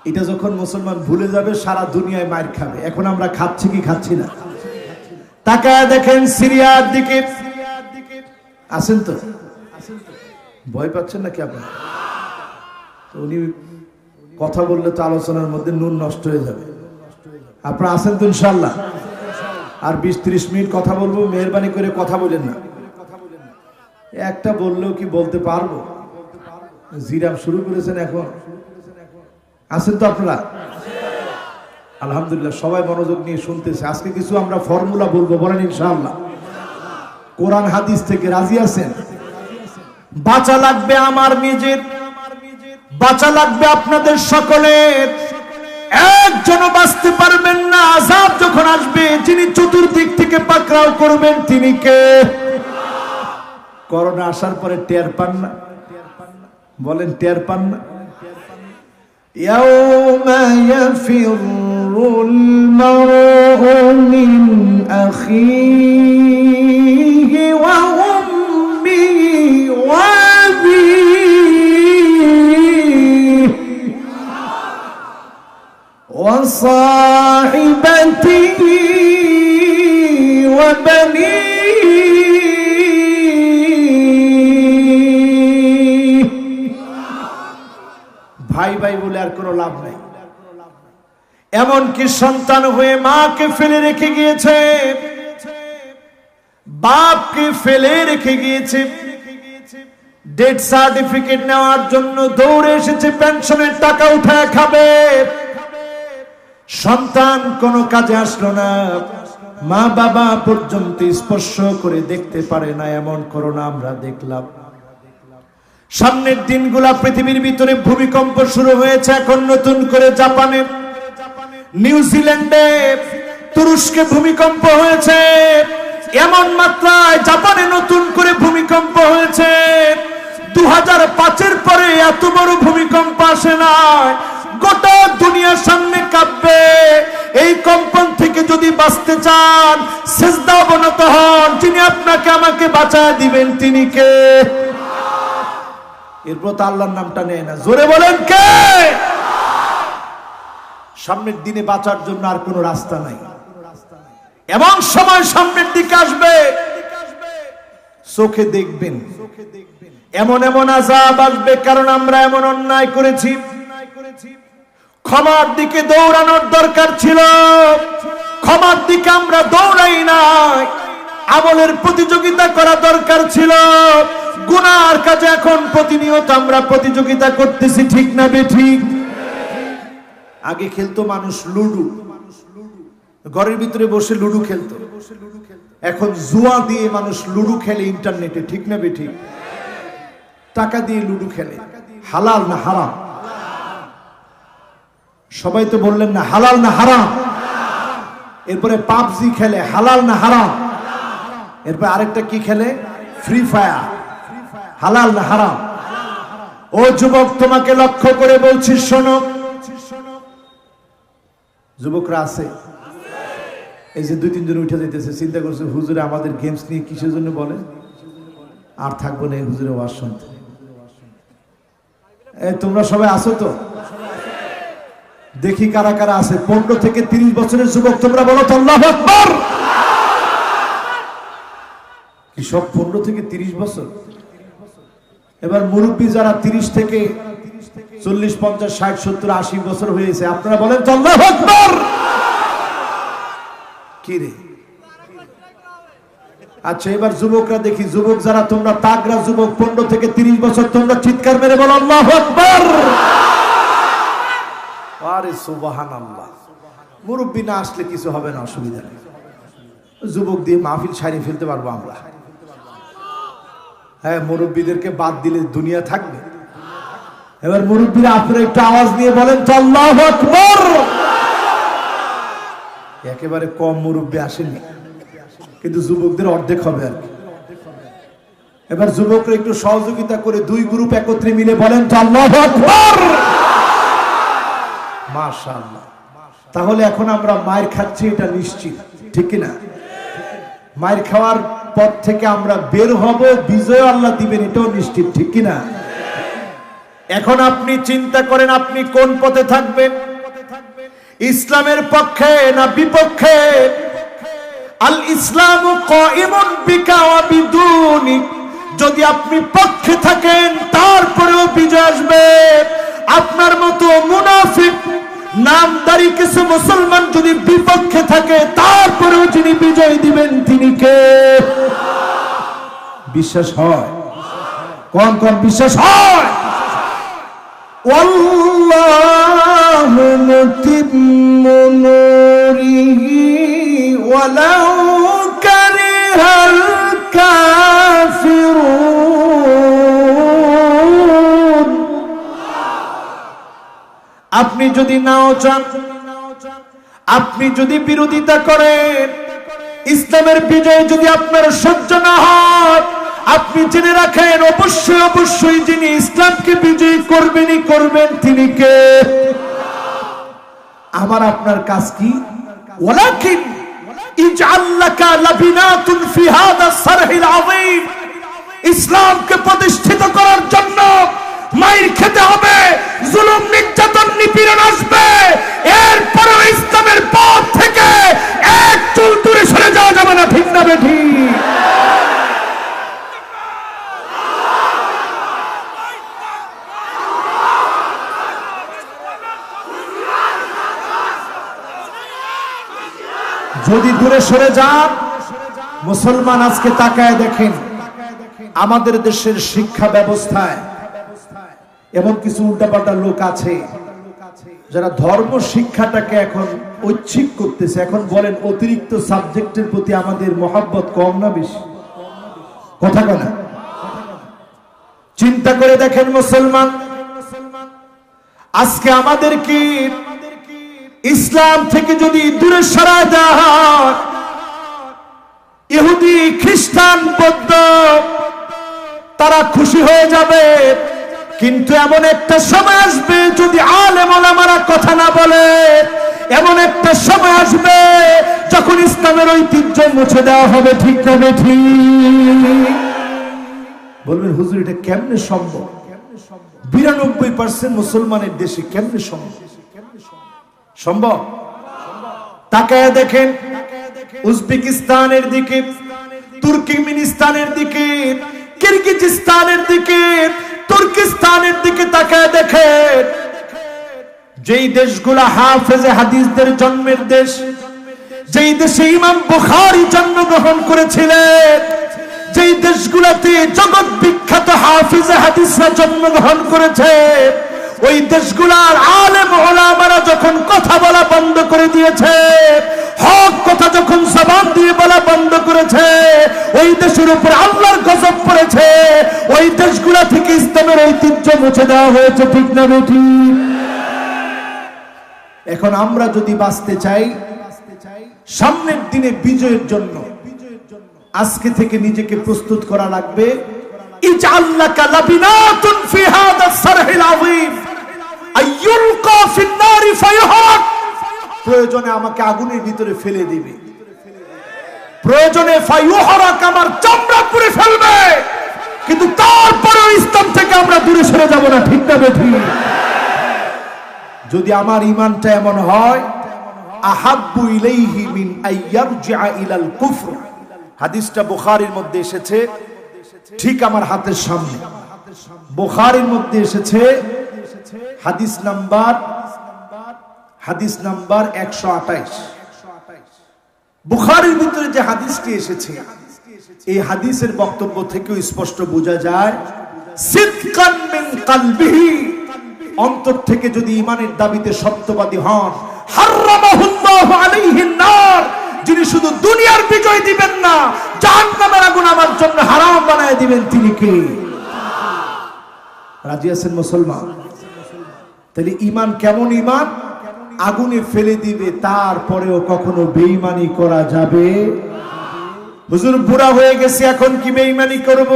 এটা যখন মুসলমান ভুলে যাবে সারা দুনিয়ায় মার খাবে। এখন আমরা খাচ্ছি কি খাচ্ছি না? তাকায় দেখেন সিরিয়ার দিকে। আছেন তো? ভয় পাচ্ছেন নাকি আপনারা? তো উনি কথা বললে তো আলোচনার মধ্যে নুন নষ্ট হয়ে যাবে। আপনারা আছেন তো ইনশাআল্লাহ? আর 20-30 মিনিট কথা বলবো, মেহরবানি করে কথা বলেন না। একটা বললেও কি বলতে পারবো? জিরাম শুরু করেছেন এখন। আছেন তো আপনারা? আলহামদুলিল্লাহ, সবাই মনোযোগ নিয়ে শুনতেছে। আজকে কিছু আমরা ফর্মুলা বলবো, বলেন ইনশাআল্লাহ। কোরআন হাদিস থেকে রাজি আছেন? বাঁচা লাগবে আমার নিজের, বাঁচা লাগবে আপনাদের সকলের। একজনও বাঁচতে পারবেন না। আযাব যখন আসবে, যিনি চতুর্দিক থেকে পাকড়াও করবেন তিনি কে? করোনা আসার পরে টের পান না? বলেন টের পান না? ইয়াউমা ইয়াফিরুল মারউ মিন আখিহি ওয়া উম্মিহি ওয়া আবিহি ওয়া সাহিবাতিহি ওয়া বানিহি। ভাই ভাই বলে আর কোনো লাভ নাই। এমনকি সন্তান হয়ে মাকে ফেলে রেখে গিয়েছে, বাপকে ফেলে রেখে গিয়েছে, ডেথ সার্টিফিকেট নেওয়ার জন্য দৌড়ে এসেছে, পেনশনের টাকা উঠায় খাবে। সন্তান কোনো কাজে আসলো না, মা বাবা পর্যন্ত স্পর্শ করে দেখতে পারে না। এমন করোনা আমরা দেখলাম। সামনের দিনগুলা পৃথিবীর ভিতরে ভূমিকম্প শুরু হয়েছে এখন নতুন করে। জাপানে, নিউজিল্যান্ডে, তুরস্কে ভূমিকম্প হয়েছে। এমন মাত্রায় জাপানে নতুন করে ভূমিকম্প হয়েছে। 2005-এর পরে এত বড় ভূমিকম্প আসে না। গোটা দুনিয়ার সামনে কাঁপবে। এই কম্পন থেকে যদি বাঁচতে চান, সিজদা অবনত হন। যিনি আপনাকে আমাকে বাঁচায় দিবেন তিনি কে? এরপর তো আল্লাহর নামটা নেয় না। জোরে বলেন কে? সামনের দিনে বাঁচার জন্য আর কোনো রাস্তা নাই। এমন সময় সামনের দিকে আসবে, চোখে দেখবেন এমন এমন আযাব আসবে, কারণ আমরা এমন অন্যায় করেছি। ক্ষমার দিকে দৌড়ানোর দরকার ছিল, ক্ষমার দিকে আমরা দৌড়াই নাই। আমলের প্রতিযোগিতা করা দরকার ছিল। গুনার কাজে এখন প্রতিনিয়ত আমরা প্রতিযোগিতা করতেছি, ঠিক না বেঠিক? আগে খেলতো মানুষ লুডু, ঘরের ভিতরে বসে লুডু খেলতো। এখন জুয়া দিয়ে মানুষ লুডু খেলে ইন্টারনেটে, ঠিক না বেঠিক? টাকা দিয়ে লুডো খেলে, হালাল না হারাম? সবাই তো বললেন না হালাল না হারাম। এরপরে পাবজি খেলে, হালাল না হারাম? এরপরে আরেকটা কি খেলে, ফ্রি ফায়ার, হালাল না হারাম? ও যুবক, তোমাকে লক্ষ্য করে বলছি, শোনো। যুবকরা আছে, এই যে 2-3 জন উঠে যাইতেছে, চিন্তা করছে হুজুরে আমাদের গেমস নিয়ে কিসের জন্য বলে, আর থাকবো না এই হুজুরে ওয়াজ শুনতে। তোমরা সবাই আছো তো? দেখি কারা কারা আছে। 15 থেকে 30 বছরের যুবক, তোমরা বলো তো আল্লাহু আকবার। কি সব 15 থেকে 30 বছর? এবার মুরব্বী যারা 30 থেকে 40, 50, 60, 70, 80 বছর হয়েছে, আপনারা বলেন তো আল্লাহু আকবার। কি রে? আচ্ছা, এবার যুবকরা দেখি, যুবক যারা তোমরা তাগড়া যুবক, 15 থেকে 30 বছর, তোমরা চিৎকার মেরে বলো আল্লাহু আকবার। আরে সুবহানাল্লাহ। মুরব্বী না আসলে কিছু হবে না, অসুবিধা নেই, যুবক দিয়ে মাহফিল সারিয়ে ফেলতে পারবো আমরা। হ্যাঁ, মুরব্বীদেরকে বাদ দিলে দুনিয়া থাকবে। এবার মুরব্বীরা আপনারা একটু আওয়াজ দিয়ে বলেন তো আল্লাহু আকবার। একেবারে কম মুরব্বী আসেনি, কিন্তু যুবকদের অর্ধেক হবে আর কি। এবার যুবকরা একটু সহযোগিতা করে 2 গ্রুপ একত্রে মিলে বলেন তো আল্লাহু আকবার। মাশাআল্লাহ। তাহলে এখন আমরা মায়ের খাচ্ছি, এটা নিশ্চিত, ঠিক কিনা? মায়ের খাওয়ার পথ থেকে আমরা বের হব, বিজয় আল্লাহ দিবেন, এটাও নিশ্চিত, ঠিক কিনা? এখন আপনি চিন্তা করেন, আপনি কোন পথে থাকবেন, ইসলামের পক্ষে না বিপক্ষে? আল ইসলামু কাইমুন বিকা ওয়া বিদুনিক। যদি আপনি পক্ষে থাকেন তারপরেও বিজয় আসবে। আপনার মতো মুনাফিক নামদারি কিছু মুসলমান যদি বিপক্ষে থাকে, তারপরেও যিনি বিজয় দিবেন তিনি কে? বিশ্বাস হয়? কোন কোন বিশ্বাস হয়? ওয়াল্লাহু মুতিম্মু নূরিহি ওয়ালাউ কারিহাল কাফিরুন। আপনি যদি নাও চান, আপনি যদি বিরোধিতা করেন, ইসলামের বিজয় যদি আপনার সহ্য না হয়, আপনি জেনে রাখেন অবশ্যই অবশ্যই যিনি ইসলামকে বিজয়ী করবেনই করবেন তিনি কে? আমার আপনার কাজ কি? ওয়ালাকিন ইজআল লাকা লাবিনাতুন ফি হাদা সারহিল আযীম। ইসলামকে প্রতিষ্ঠিত করার জন্য মাইর খেতে হবে, জুলুম নির্যাতন নিপীড়ন আসবে, এরপরও ইসলামের পথ থেকে এক চুল দূরে সরে যাওয়া যাবে না, ঠিক না বেঠি? যদি দূরে সরে যান, মুসলমান আজকে তাকায় দেখেন আমাদের দেশের শিক্ষা ব্যবস্থায় এমন কিছু উল্টাপাল্টা লোক আছে যারা ধর্ম শিক্ষাটাকে এখন ঐচ্ছিক করতেছে। এখন বলেন অতিরিক্ত সাবজেক্টের প্রতি আমাদের মহব্বত কম না বেশি? কথা বলে চিন্তা করে দেখেন মুসলমান, আজকে আমাদের কি ইসলাম থেকে যদি দূরে সরায় দেওয়া হয়, ইহুদি খ্রিস্টান বৌদ্ধ তারা খুশি হয়ে যাবে। কিন্তু এমন একটা সময় আসবে, যদি আলেম ওলামারা কথা না বলে, এমন একটা সময় আসবে যখন ইসলামের ঐতিহ্য মুছে দেওয়া হবে, ঠিক না বেঠি? বলবেন হুজুর এটা কেমনে সম্ভব? 92% মুসলমানের দেশে কেমনে সম্ভব? সম্ভব। তাকায় দেখেন উজবেকিস্তানের দিকে, তুর্কমেনিস্তানের দিকে, কিরগিজস্তানের দিকে, তুর্কিস্তানের দিকে তাকায় দেখেন, যেই দেশগুলা হাফেজে হাদিসদের জন্মের দেশ, যেই দেশে ইমাম বুখারী জন্মগ্রহণ করেছিলেন, যেই দেশগুলাতে জগৎ বিখ্যাত হাফেজে হাদিসরা জন্মগ্রহণ করেছে, ওই দেশগুলার আলেম ওলামারা যখন কথা বলা বন্ধ করে দিয়েছে, হক কথা যখন জবান দিয়ে বলা বন্ধ করেছে, ওই দেশের উপর আল্লাহর গজব পড়েছে। ওই ওই দেশগুলা থেকে ইসলামের ঐতিহ্য মুছে দেওয়া হয়েছে, ঠিক না বেঠি? এখন আমরা যদি বাঁচতে চাই সামনের দিনে বিজয়ের জন্য, আজকে থেকে নিজেকে প্রস্তুত করা লাগবে। ইজআল্লাকা লাবিনাতুন ফি হাদা সারহিল আযীম আইয়ুলকা ফিন নারি ফায়ুহরাক। প্রয়োজনে আমাকে আগুনের ভিতরে ফেলে দিবে, প্রয়োজনে ফায়ুহরাক, আমার চামড়া পুড়ে ফেলবে, কিন্তু তারপরেও ইসলাম থেকে আমরা দূরে সরে যাব না, ঠিক না বেঠিক? যদি আমার ঈমানটা এমন হয়, আহাব্বু ইলাইহি মিন আইয়ারজিআ ইলাল কুফর। হাদিসটা বুখারীর মধ্যে এসেছে, ঠিক আমার হাতের সামনে বুখারীর মধ্যে এসেছে, হাদিস নাম্বার 128। বুখারীর ভিতরে যে হাদিসটি এসেছে, এই হাদিসের বক্তব্য থেকেও স্পষ্ট বোঝা যায়, সিদকান মিন কলবিহি, অন্তর থেকে যদি ঈমানের দাবিতে সত্যবাদী হন, হারামাহুল্লাহু আলাইহিন নার, যিনি শুধু দুনিয়ার বিজয় দিবেন না, জাহান্নামের আগুন আমার জন্য হারাম বানায় দিবেন, তিনি কে? রাজি আছেন মুসলমান? তাহলে ঈমান কেমন ঈমান? আগুনে ফেলে দিবে, তারপরেও কখনো বেঈমানি করা যাবে? হুজুর বুড়া হয়ে গেছে, এখন কি বেঈমানি করব?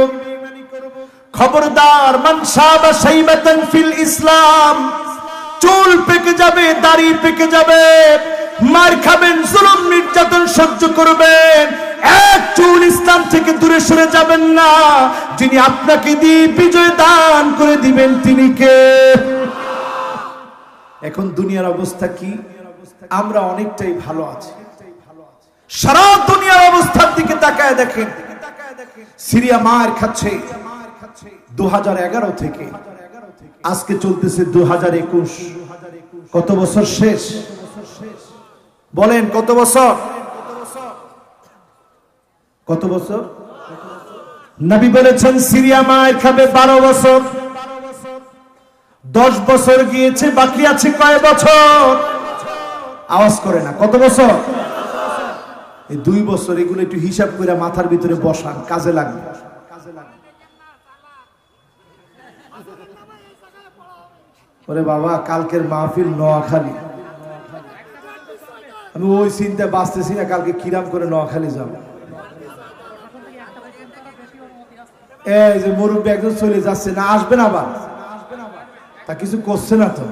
খবরদার, মান শাবা শাইবাতান ফিল ইসলাম, চুল পেকে যাবে, দাড়ি পেকে যাবে, মার খাবেন, জুলুম নির্যাতন সহ্য করবেন, এক চুল ইসলাম থেকে দূরে সরে যাবেন না। যিনি আপনাকে দিয়ে বিজয় দান করে দিবেন, তিনি কে? এখন দুনিয়ার অবস্থা কি? আমরা অনেকটাই ভালো আছি। সারা দুনিয়ার অবস্থার দিকে তাকায় দেখেন, সিরিয়া মার খাচ্ছে 2011 থেকে, আজকে চলতেছে 2021। কত বছর শেষ? বলেন কত বছর? কত বছর? নবী বলেছেন সিরিয়া মার খাবে 12 বছর। 10 বছর গিয়েছে, বাকি আছে কয় বছর? আওয়াজ করে না, কত বছর? এই 2 বছর, এগুলো একটু হিসাব করে মাথার ভিতরে বসান, কাজে লাগবে। ওরে বাবা, কালকের মাহফিল নোয়াখালী, আমি ওই চিন্তা বাঁচতেছি না, কালকে কিরাম করে নোয়াখালী যাব। এই যে মুরব্বী একজন চলে যাচ্ছে না, আসবেন আবার, তা কিছু করছে না তো।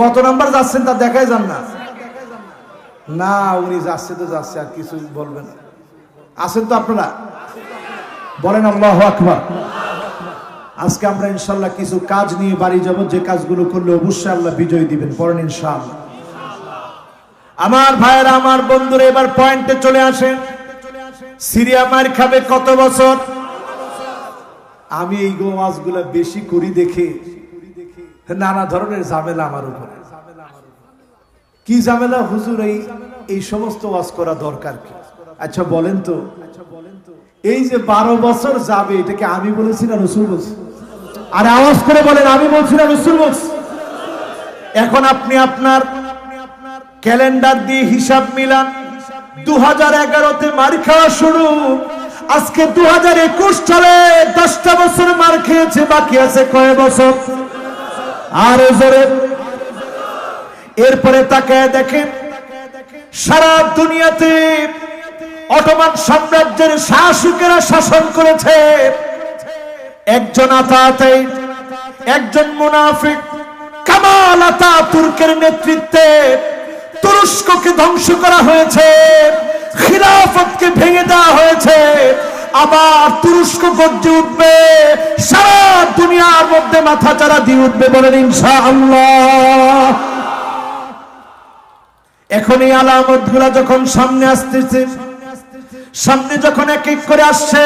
কত নাম্বার যাচ্ছেন তা দেখাই যান না। না, উনি যাচ্ছে তো যাচ্ছে, আর কিছু বলবেন না। আছেন তো আপনারা? বলেন আল্লাহু আকবার। আজকে আমরা ইনশাআল্লাহ কিছু কাজ নিয়ে বাড়ি যাব, যে কাজগুলো করলে অবশ্যই আল্লাহ বিজয় দিবেন, পড়েন ইনশাআল্লাহ। আমার ভাইয়েরা, আমার বন্ধুরা, এবার পয়েন্টে চলে আসেন। সিরিয়া মার খাবে কত বছর? আমি এই ওয়াজগুলো বেশি করি দেখে নানা ধরনের ঝামেলা আমার উপরে। কি ঝামেলা হুজুর? এই সমস্ত ওয়াজ করা দরকার কি? আচ্ছা বলেন তো, এই যে 12 বছর যাবে, এটাকে আমি বলেছি না রাসূল বলছে? আরে আওয়াজ করে বলেন, আমি বলছি না রাসূল বলছে? এখন আপনি আপনার ক্যালেন্ডার দিয়ে হিসাব মিলান। 2011-তে মার খাওয়া শুরু, আজকে 2021 চলে, 10টা বছর মার খেয়েছে, বাকি আছে কয় বছর? আর জোরে। এরপরে তাকায় দেখেন, সারা দুনিয়াতে অটোমান সাম্রাজ্যের শাসকেরা শাসন করেছে। একজন আতাতাই, একজন মুনাফিক কামাল আতাতুর্কের নেতৃত্বে তুরস্ককে ধ্বংস করা হয়েছে, খিলাফতকে ভেঙে দেওয়া হয়েছে। আবার তুরস্ক গর্জে উঠবে, সারা দুনিয়ার মধ্যে মাথা চারা দিয়ে উঠবে, বলেন ইনশাআল্লাহ। এখন এই আলামত গুলা যখন সামনে আসতেছে, সামনে যখন এক এক করে আসছে,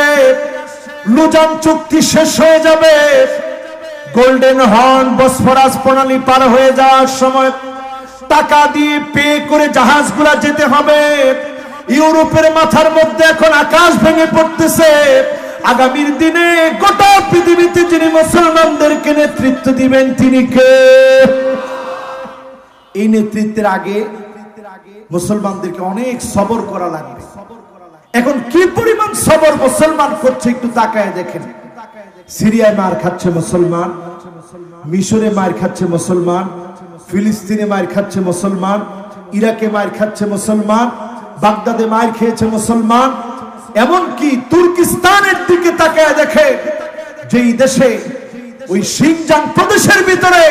লুজান চুক্তি শেষ হয়ে যাবে, গোল্ডেন হর্ন বসফরাস প্রণালী পার হয়ে যাওয়ার সময় টাকা দিয়ে পে করে জাহাজগুলা যেতে হবে। ইউরোপের মাথার মধ্যে এখন আকাশ ভেঙে পড়তেছে। আগামীর দিনে গোটা পৃথিবীতে যিনি মুসলমানদেরকে নেতৃত্ব দিবেন, তিনি কে? এই নেতৃত্বের আগে মুসলমানদেরকে অনেক সবর করা লাগবে। এখন কি পরিমাণ সবর মুসলমান করছে একটু তাকায় দেখেন। সিরিয়ায় মার খাচ্ছে মুসলমান, মিশরে মার খাচ্ছে মুসলমান, ফিলিস্তিনে মার খাচ্ছে মুসলমান, ইরাকে মার খাচ্ছে মুসলমান, বাগদাদে মার খেয়েছে মুসলমান, এমনকি তুর্কিস্তানের দিকে তাকায় দেখে যেই দেশে ওই সিনজাং প্রদেশের ভিতরে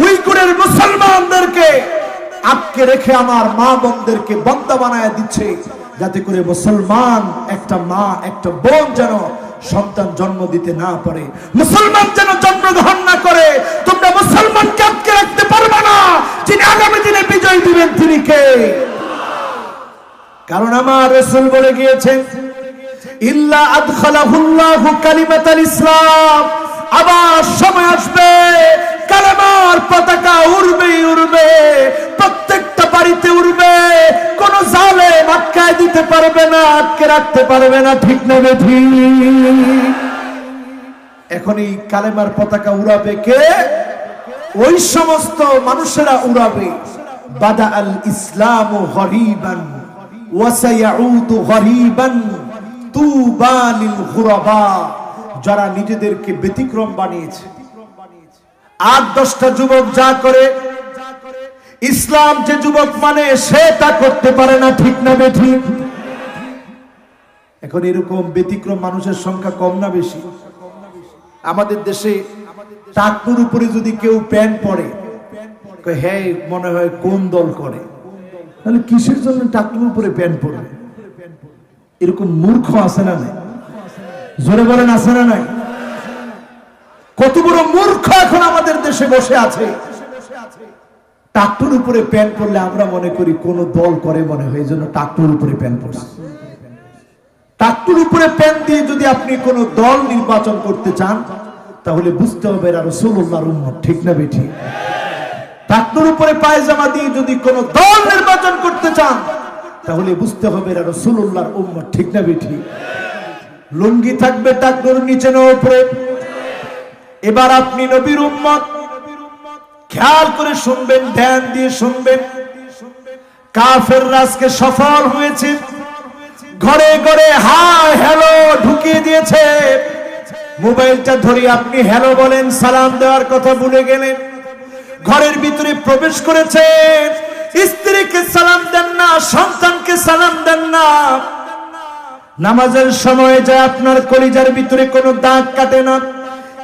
উইগুরের মুসলমানদেরকে আটকে রেখে আমার মা বোনদেরকে বন্দা বানায় দিচ্ছে, যাতে করে মুসলমান একটা মা একটা বোন যেন সন্তান জন্ম দিতে না পারে, মুসলমান যেন জন্মগ্রহণ না করে। তোমরা মুসলমানকে আটকে রাখতে পারবে না, যিনি আগামী দিনে বিজয় দিবেন তিনি কে? কারণ আমার রাসূল বলে গিয়েছেন, ইল্লা আদখালাহুল্লাহু কালিমাতাল ইসলাম, আবার সময় আসবে কালেমার পতাকা উড়বে উড়বে, প্রত্যেকটা বাড়িতে উড়বে, কোন জালেম আটকায় দিতে পারবে না, আটকে রাখতে পারবে না, ঠিক না বেঠিক? এখন এই কালেমার পতাকা উড়াবে কে? ওই সমস্ত মানুষেরা উড়াবে। বাদা আল ইসলামু গরীবান ওয়া সায়াউদু গরীবান তুবা লিল গুরাবা, যারা নিজেদেরকে ব্যতিক্রম বানিয়েছে। 8-10টা যুবক যা করে, ইসলাম যে যুবক মানে সে তা করতে পারে না, ঠিক না বেঠিক? এখন এরকম ব্যতিক্রম মানুষের সংখ্যা কম না বেশি? আমাদের দেশে টাকনুর উপরে যদি কেউ প্যান্ট পরে, হ্যাঁ মনে হয় কোন দল করে, তাহলে কিসের জন্য টাকনুর উপরে প্যান্ট পরবে? এরকম মূর্খ আছে না নাই? জোরে বলেন আছে না নাই? কত বড় মূর্খ এখন আমাদের দেশে বসে আছে। টাকনুর উপরে প্যান্ট পরলে আমরা মনে করি কোন দল করে মনে হয়, এই জন্য টাকনুর উপরে প্যান্ট পরছে। টাকনুর উপরে প্যান্ট দিয়ে যদি আপনি কোন দল নির্বাচন করতে চান, তাহলে বুঝতে হবে এরা রাসূলুল্লাহর উম্মত, ঠিক না বেঠিক? টাকনুর উপরে পায়জামা দিয়ে যদি কোন দল নির্বাচন করতে চান, তাহলে বুঝতে হবে এরা রাসূলুল্লাহর উম্মত, ঠিক না বেঠিক? লুঙ্গি থাকবে টাকনুর নিচে না উপরে? এবার আপনি নবীর উম্মত, খেয়াল করে শুনবেন, ধ্যান দিয়ে শুনবেন। কাফেররা আজকে সফল হয়েছে, ঘরে ঘরে হাই হ্যালো ঢুকিয়ে দিয়েছে। মোবাইলটা ধরে আপনি হ্যালো বলেন, সালাম দেওয়ার কথা ভুলে গেলেন। ঘরের ভিতরে প্রবেশ করেছেন, স্ত্রীকে সালাম দেন না, সন্তানকে সালাম দেন না। নামাজের সময় যায় আপনার কলিজার ভিতরে কোনো দাগ কাটে না।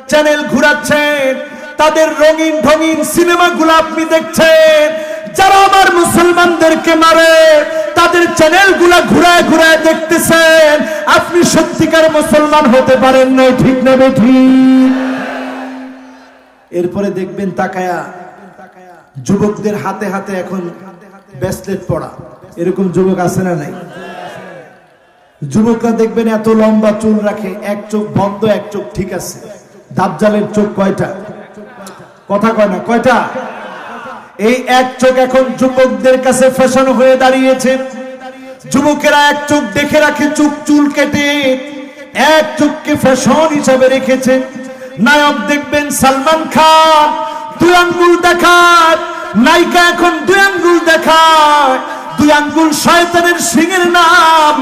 চ্যানেল ঘুরাচ্ছেন, তাদের রঙিন ঢঙিন সিনেমাগুলো আপনি দেখছেন। যারা আমার মুসলমানদেরকে মারে তাদের চ্যানেলগুলো ঘুরায় ঘুরায় দেখতেছেন। আপনি সত্যিকার মুসলমান হতে পারেন না, ঠিক না বেঠিক? এরপরে দেখবেন তাকায়া যুবকদের হাতে হাতে এখন ব্রেসলেট পরা, এরকম যুবক আছে না নাই? যুবকরা দেখবেন এত লম্বা চুল রাখে, এক চোখ বন্ধ এক চোখ ঠিক আছে। দাজ্জালের চোখ কয়টা? কথা কয় না, কয়টা? এই এক চোখ এখন যুবকদের কাছে ফ্যাশন হয়ে দাঁড়িয়েছে। যুবকেরা এক চোখ দেখে রাখে, চোখ চুল কেটে এক চোখকে ফ্যাশন হিসাবে রেখেছে। নায়ক দেখবেন সালমান খান 2 আঙ্গুল দেখায়, নায়িকা এখন 2 আঙ্গুল দেখায়। 2 আঙ্গুল শয়তানের সিংহের নাম।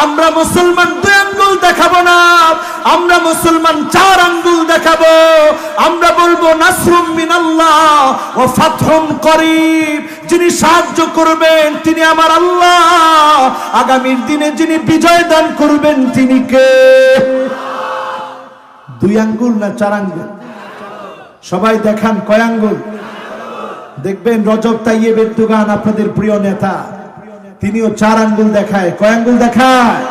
আমরা মুসলমান 2 আঙ্গুল দেখাবো না, আমরা মুসলমান 4 আঙ্গুল দেখাবো। আমরা বলবো নাসরুম মিনাল্লাহ ওয়া ফাতহুন করিব, যিনি সাহায্য করবেন তিনি আমার আল্লাহ, আগামীর দিনে যিনি বিজয় দান করবেন তিনি কে? 2 আঙ্গুল না 4 আঙ্গুল? সবাই দেখান কয় আঙ্গুল? দেখবেন রজব তাইয়েব এরদোগান আপনাদের প্রিয় নেতা, তিনিও 4 আঙ্গুল দেখায়। কয় আঙ্গুল দেখায়?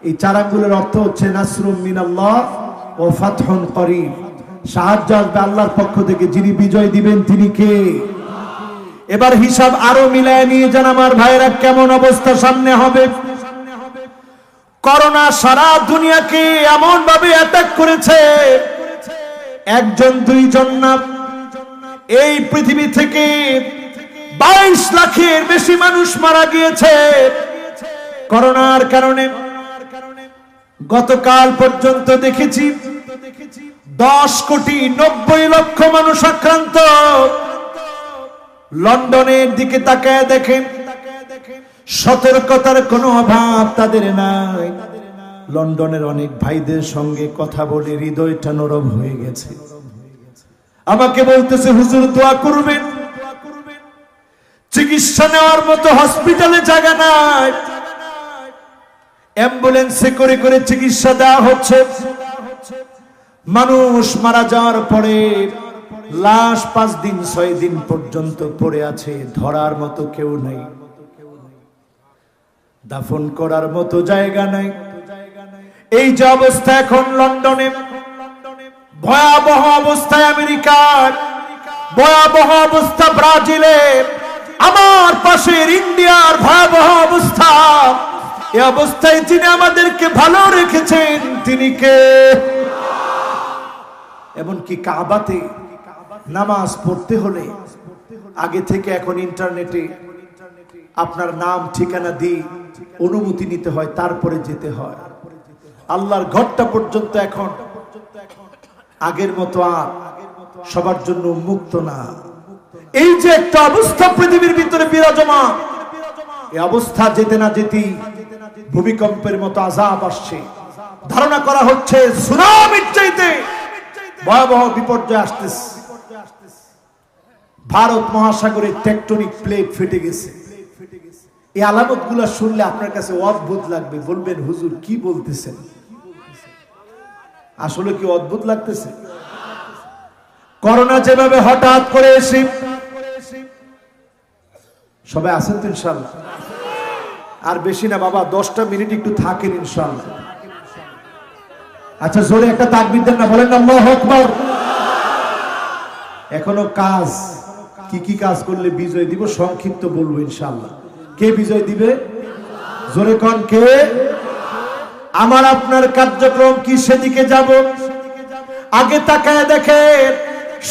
এই 4 আঙ্গুলের অর্থ হচ্ছে নাসরুম মিনাল্লাহ ও ফাতহুন করিব, সাহায্য আসবে আল্লাহর পক্ষ থেকে, যিনি বিজয় দিবেন তিনি কে? এবার হিসাব আরো মিলায় নিয়ে যান আমার ভাইরা, কেমন অবস্থা সামনে হবে। করোনা সারা দুনিয়াকে এমন ভাবে অ্যাটাক করেছে, 1 2 জন না, এই পৃথিবী থেকে 22 লাখের বেশি মানুষ মারা গিয়েছে করোনার কারণে। গতকাল পর্যন্ত দেখেছি 10,90,00,000 মানুষ আক্রান্ত। লন্ডনের দিকে তাকায় দেখেন, সতর্কতার কোনো অভাব তাদের নাই। লন্ডনের অনেক ভাইদের সঙ্গে কথা বলে হৃদয়টা নরম হয়ে গেছে। আমাকে বলতেছে, হুজুর দোয়া করবেন, চিকিৎসা নেওয়ার মতো হসপিটালে জায়গা নাই, অ্যাম্বুলেন্সে করে করে চিকিৎসা দেওয়া হচ্ছে। মানুষ মারা যাওয়ার পরে লাশ 5 দিন 6 দিন পর্যন্ত পড়ে আছে, ধরার মতো কেউ নাই, দাফন করার মতো জায়গা নাই। এই যে অবস্থা এখন লন্ডনে, ভয়াবহ অবস্থায় আমেরিকার, ভয়াবহ অবস্থা ব্রাজিলে, আমার পাশের ইন্ডিয়ার ভয়াবহ অবস্থা। এই অবস্থায় যিনি আমাদেরকে ভালো রেখেছেন তিনি কে? এমনকি কাবাতে নামাজ পড়তে হলে আগে থেকে এখন ইন্টারনেটে আপনার নাম ঠিকানা দিয়ে অনুমতি নিতে হয়, তারপরে যেতে হয়। আল্লাহর ঘরটা পর্যন্ত এখন আগের মতো আর সবার জন্য মুক্ত না। এই যে একটা অবস্থা পৃথিবীর ভিতরে বিরাজমান, এই অবস্থা যেতে না যেতেই ভূমিকম্পের মতো আযাব আসছে। ধারণা করা হচ্ছে সুনামির চাইতে ভয়াবহ বিপর্যয় আসতেছে। ভারত মহাসাগরে টেকটনিক প্লেট ফেটে গেছে। এই আলামতগুলো শুনলে আপনার কাছে অদ্ভুত লাগবে, বলবেন হুজুর কি বলতেছেন? আসলে কি অদ্ভুত লাগতেছে? করোনা যেভাবে হঠাৎ করে এসে, সবাই আছেন তো ইনশাআল্লাহ? আর বেশি না বাবা, 10টা মিনিট একটু থাকেন ইনশাআল্লাহ। আচ্ছা জোরে একটা তাকবীর দেন না, বলেন আল্লাহু আকবার। এখনো কাজ, কি কি কাজ করলে বিজয় দিব সংক্ষিপ্ত বলবো ইনশাআল্লাহ। কে বিজয় দিবে? জোরে কোন কে? আমার আপনার কার্যক্রম কি সেদিকে যাব? আগে তাকায় দেখেন,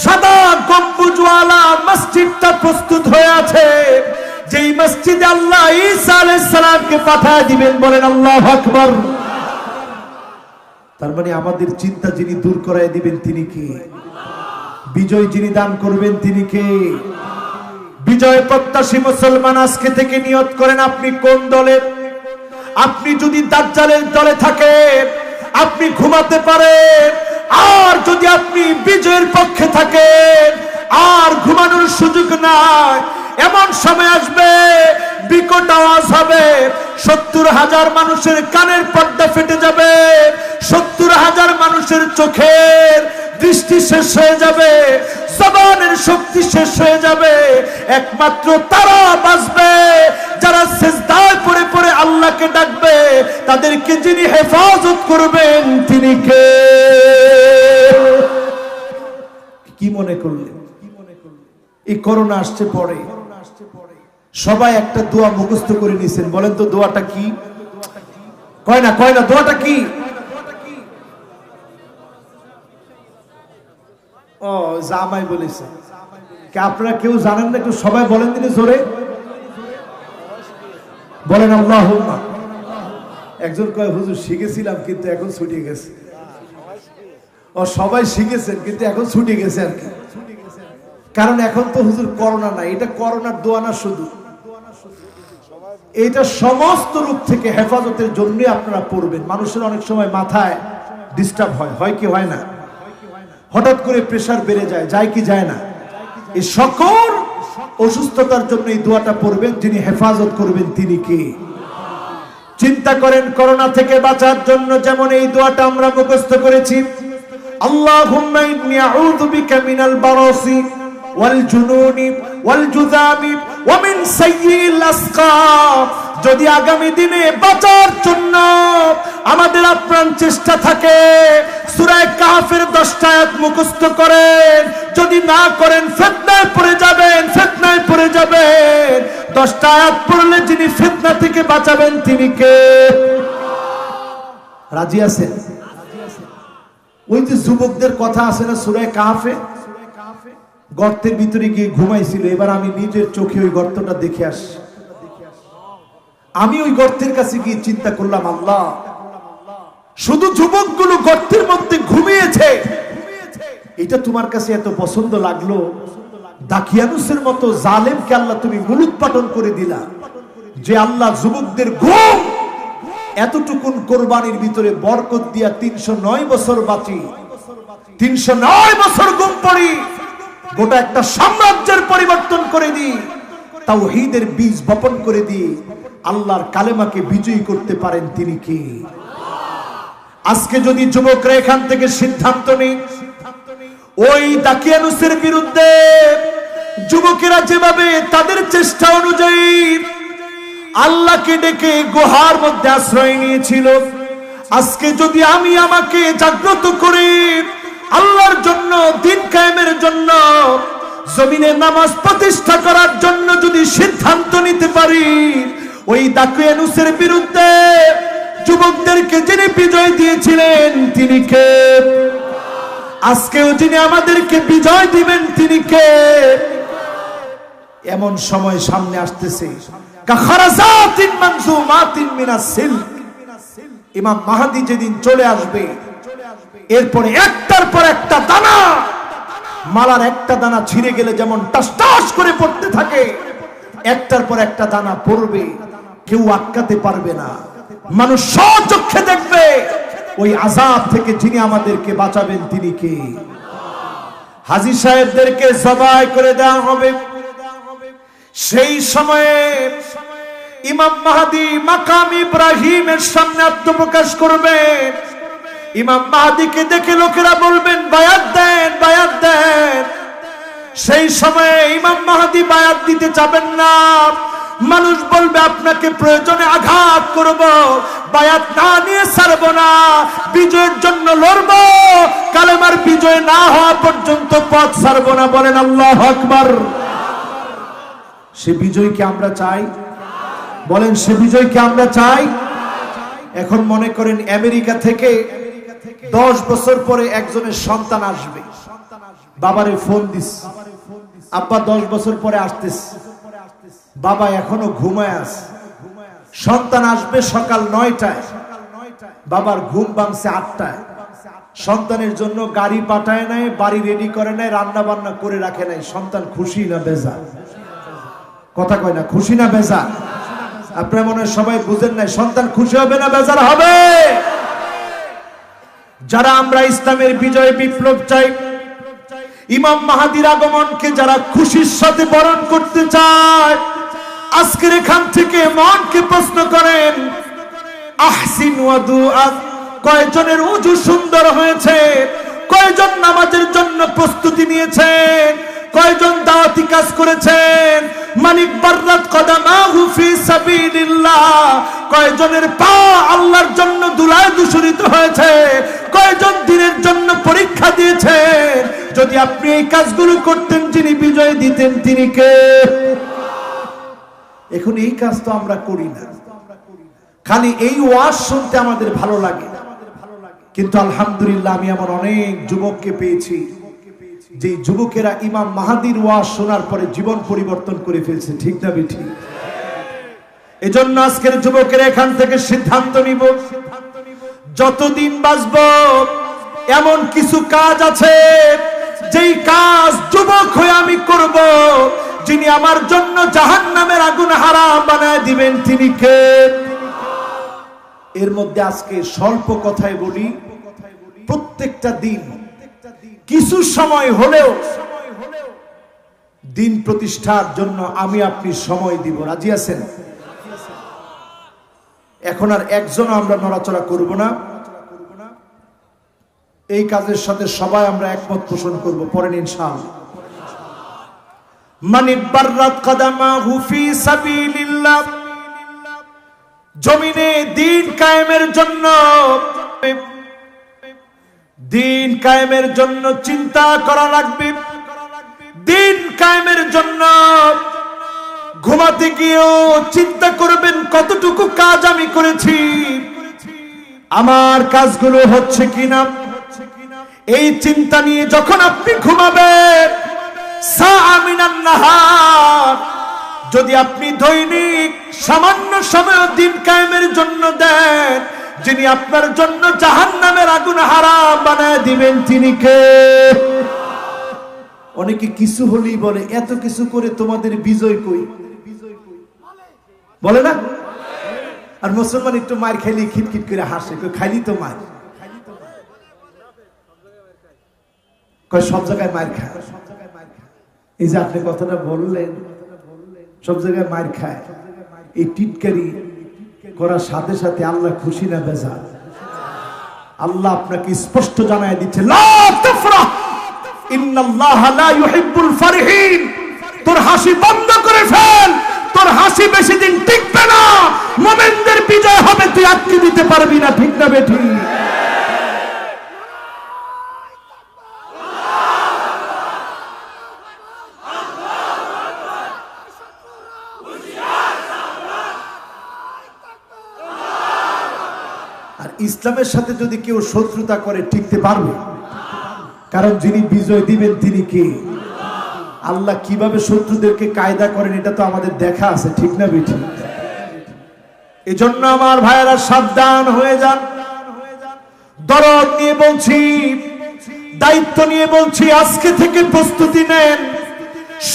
সাদা গম্বুজওয়ালা মসজিদটা প্রস্তুত হয়ে আছে, যেই মসজিদে আল্লাহ ঈসা আলাইহিস সালামকে পাঠিয়ে দিবেন। বলেন আল্লাহু আকবার। তার মানে আমাদের চিন্তা যিনি দূর করায় দিবেন তিনি কে? বিজয় যিনি দান করবেন তিনি কে? বিজয় প্রত্যাশী মুসলমান আজকে থেকে নিয়ত করেন আপনি কোন দলে। আপনি যদি দাজ্জালের দলে থাকেন আপনি ঘুমাতে পারেন, আর যদি আপনি বিজয়ের পক্ষে থাকেন আর ঘুমানোর সুযোগ নাই। এমন সময় আসবে, বিকট আওয়াজ হবে, 70,000 মানুষের কানের পর্দা ফেটে যাবে, 70,000 মানুষের চোখের দৃষ্টি শেষ হয়ে যাবে, জবানের শক্তি শেষ হয়ে যাবে। একমাত্র তারা বাঁচবে যারা সিজদায় পড়ে পড়ে আল্লাহকে ডাকবে। তাদেরকে যিনি হেফাজত করবেন তিনি কে? কি মনে করলেন? এই করোনা আসছে পরে সবাই একটা দোয়া মুখস্থ করে নিছেন, বলেন তো দোয়াটা কি? কয় না দোয়াটা কি? ও জামাই বলেছে, কি আপনারা কেউ জানেন না? একটু সবাই বলেন দিনে জোরে, বলেন আল্লাহুম্মা। একজন কয় হুজুর শিখেছিলাম কিন্তু এখন ছুটে গেছে। ও সবাই শিখেছেন কিন্তু এখন ছুটে গেছে আর কি। কারণ এখন তো হুজুর করোনা নাই, এটা করোনার দোয়া না, শুধু এটা সমস্ত রূপ থেকে হেফাজতের জন্য আপনারা পড়বেন। মানুষের অনেক সময় মাথায় ডিস্টার্ব হয় কি হয় না? হঠাৎ করে প্রেসার বেড়ে যায় কি যায় না? এই সকল অসুস্থতার জন্য এই দোয়াটা পড়বেন, যিনি হেফাজত করবেন তিনি কে? চিন্তা করেন করোনা থেকে বাঁচার জন্য যেমন এই দোয়াটা আমরা মুখস্থ করেছি, আল্লাহুম্মা ইন্নী আউযু বিকা মিনাল বারাসি ওয়াল জুনুনি ওয়াল জুযামি ওয়া মিন সাইয়্যিল আসকাম। যদি আগামী দিনে বাঁচার জন্য আমাদের আপ্রাণ চেষ্টা থাকে, সূরা কাহফের 10টা আয়াত মুখস্থ করেন। যদি না করেন ফিতনায় পড়ে যাবেন। 10টা আয়াত পড়লে যিনি ফিতনা থেকে বাঁচাবেন তিনি কে? রাজি আছেন? ওই যে যুবকদের কথা আছে না সূরা কাহফে, গর্তের ভিতরে গিয়ে ঘুমাইছিল। এবার আমি নিজের চোখে ওই গর্তটা দেখে আসি। আমি ওই গর্তের কাছে গিয়ে চিন্তা করলাম, আল্লাহ, শুধু যুবকগুলো গর্তের মধ্যে ঘুমিয়েছে, এটা তোমার কাছে এত পছন্দ লাগলো? দাকিয়ানুসের মতো জালেমকে আল্লাহ তুমি মুলুৎপাটন করে দিলা, যে আল্লাহ যুবকদের ঘুম এতটুকুন কোরবানির ভিতরে বরকত দিয়া 309 বছর বাঁচি, 309 বছর ঘুম পড়ি, গোটা একটা সাম্রাজ্যের পরিবর্তন করে দিই, তাওহীদের বীজ বপন করে দিই, আল্লাহর কালেমাকে বিজয়ী করতে পারেন তিনি কে? আজকে যদি যুবকরা এখান থেকে সিদ্ধান্ত নেই ওই দাকিয়ানুসের বিরুদ্ধে, যুবকেরা যেভাবে তাদের চেষ্টা অনুযায়ী আল্লাহকে ডেকে গুহার মধ্যে আশ্রয় নিয়েছিল, আজকে যদি আমি আমাকে জাগ্রত করে আল্লাহর জন্য, দিন কায়েমের জন্য, জমিনে নামাজ প্রতিষ্ঠা করার জন্য যদি সিদ্ধান্ত নিতে পারি, ওই দাকিয়ানুসের বিরুদ্ধে যুবকদেরকে যিনি বিজয় দিয়েছিলেন তিনি কে? আজকেও যিনি আমাদেরকে বিজয় দিবেন তিনি কে? এমন সময় সামনে আসতেছে, কাখারাজাতিন মানজুমাতিন মিনাস সিলক, ইমাম মাহদী যেদিন চলে আসবে, এরপরে একটার পর একটা দানা, মালার একটা দানা ছিঁড়ে গেলে যেমন টাস টাস করে পড়তে থাকে, একটার পর একটা দানা পড়বে, কেউ আটকাতে পারবে না। মানুষ স্বচক্ষে দেখবে ওই আযাব থেকে যিনি আমাদেরকে বাঁচাবেন তিনি কে? হাজী সাহেবদেরকে জবাই করে দেওয়া হবে। সেই সময়ে ইমাম মাহদী মাকাম ইব্রাহিমের সামনে আত্মপ্রকাশ করবেন। ইমাম মাহদীকে দেখে লোকেরা বলবেন বায়াত দেন, বায়াত দেন। সেই সময়ে ইমাম মাহদী বায়াত দিতে চাবেন না। মানুষ বলবে আপনাকে প্রয়োজনে আঘাত করব, বায়াত না নিয়ে ছাড়ব না, বিজয়ের জন্য লড়ব, কালেমার বিজয় না হওয়া পর্যন্ত পথ ছাড়ব না। বলেন আল্লাহু আকবার। সে বিজয়কে আমরা চাই? বলেন সে বিজয়কে আমরা চাই? এখন মনে করেন আমেরিকা থেকে 10 বছর পরে একজনের সন্তান আসবে, বাবারে ফোন দিস, আব্বা 10 বছর পরে আসতেছে, বাবা এখনো ঘুমায় আছে। সন্তান আসবে সকাল 9টায়, বাবার ঘুম ভাঙছে 8টায়। সন্তানের জন্য গাড়ি পাঠায় নাই, বাড়ি রেডি করে নাই, রান্না বান্না করে রাখে নাই। সন্তান খুশি না বেজার? কথা কয় না, খুশি না বেজার? আপনারা মনে হয় সবাই বুঝেন নাই। সন্তান খুশি হবে না বেজার হবে? যারা আমরা ইসলামের বিজয় বিপ্লব চাই, ইমাম মাহদীর আগমনকে যারা খুশির সাথে বরণ করতে চায়, আজকের এখান থেকে মনকে প্রশ্ন করেন, আহসিন ওয়াদুআ, কয়জনের ওযু সুন্দর হয়েছে? কয়জন নামাজের জন্য প্রস্তুতি নিয়েছেন? কয়জন দাওয়াতি কাজ করেছেন? মানিক বাররাত কদামাহু ফি সাবিলিল্লাহ, কয়জনের পা আল্লাহর জন্য ধুলায় দূষিত হয়েছে? কয়জন দিনের জন্য পরীক্ষা দিয়েছেন? যদি আপনি এই কাজগুলো করতেন, যিনি বিজয় দিতেন তিনি কে? এখন এই কাজ তো আমরা করি না, খালি এই ওয়াজ শুনতে আমাদের ভালো লাগে। কিন্তু আলহামদুলিল্লাহ আমি আমার অনেক যুবককে পেয়েছি, যে যুবকেরা ইমাম মাহদীর ওয়াজ শোনার পরে জীবন পরিবর্তন করে ফেলছে। ঠিক না বেঠিক? এজন্য আজকের যুবকেরা এখান থেকে সিদ্ধান্ত নিব, যতদিন বাঁচব এমন কিছু কাজ আছে যেই কাজ যুবক হয়ে আমি করব, যিনি আমার জন্য জাহান্নামের আগুন হারাম বানায় দিবেন তিনি কে? এর মধ্যে আজকে স্বল্প কথায় বলি, প্রত্যেকটা দিন কিছু সময় হলেও দিন প্রতিষ্ঠার জন্য আমি আপনি সময় দিব। রাজি আছেন? এখন আর একজন আমরা নড়াচড়া করব না, এই কাজের সাথে সবাই আমরা একমত পোষণ করব। পড়েন ইনশাআল্লাহ। মানিক বাররাত কদামাহু ফি সাবিলিল্লাহ, জমিনে দিন কায়েমের জন্য, দিন কায়েমের জন্য চিন্তা করা লাগবে। দিন কায়েমের জন্য ঘুমাতে গিয়েও চিন্তা করবেন কতটুকু কাজ আমি করেছি, আমার কাজগুলো হচ্ছে কিনা। এই চিন্তা নিয়ে যখন আপনি ঘুমাবেন, সাআ মিনান নাহার, যদি আপনি দৈনিক সামান্য সময় দিন কায়েমের জন্য দেন, যিনি আপনার জন্য জাহান্নামের আগুন হারাম বানায় দিবেন তিনি কে? অনেকে কিছু হলেই বলে এত কিছু করে তোমাদের বিজয় কই, বলে না? আর মুসলমান একটু মার খাইলে খিটখিট করে হাসে, খাইলি তো মার, কয় সব জায়গায় মার খায়। এই যে আপনি কথাটা বললেন, সব জায়গায় মার খায়, এই টিটকারি করার সাথে সাথে আল্লাহ খুশি না বেজার? আল্লাহ আপনাকে স্পষ্ট জানায় দিচ্ছে, লা তাফরাহ ইন্নাল্লাহা লা ইউহিব্বুল ফারিহিন। তোর হাসি বন্ধ করে ফেল, তোর হাসি বেশি দিন টিকবে না। মুমিনদের বিজয় হবে, তুই আটকে দিতে পারবি না, ঠিক না বেঠি? আর ইসলামের সাথে যদি কেউ শত্রুতা করে টিকতে পারবে, কারণ যিনি বিজয় দিবেন তিনি কে? আল্লাহ কিভাবে শত্রুদেরকে কায়দা করেন এটা তো আমাদের দেখা আছে, ঠিক না বেঠি? এজন্য আমার ভাইয়েরা সাবধান হয়ে যান। দরদ নিয়ে বলছি, দায়িত্ব নিয়ে বলছি, আজকে থেকে প্রস্তুতি নেন,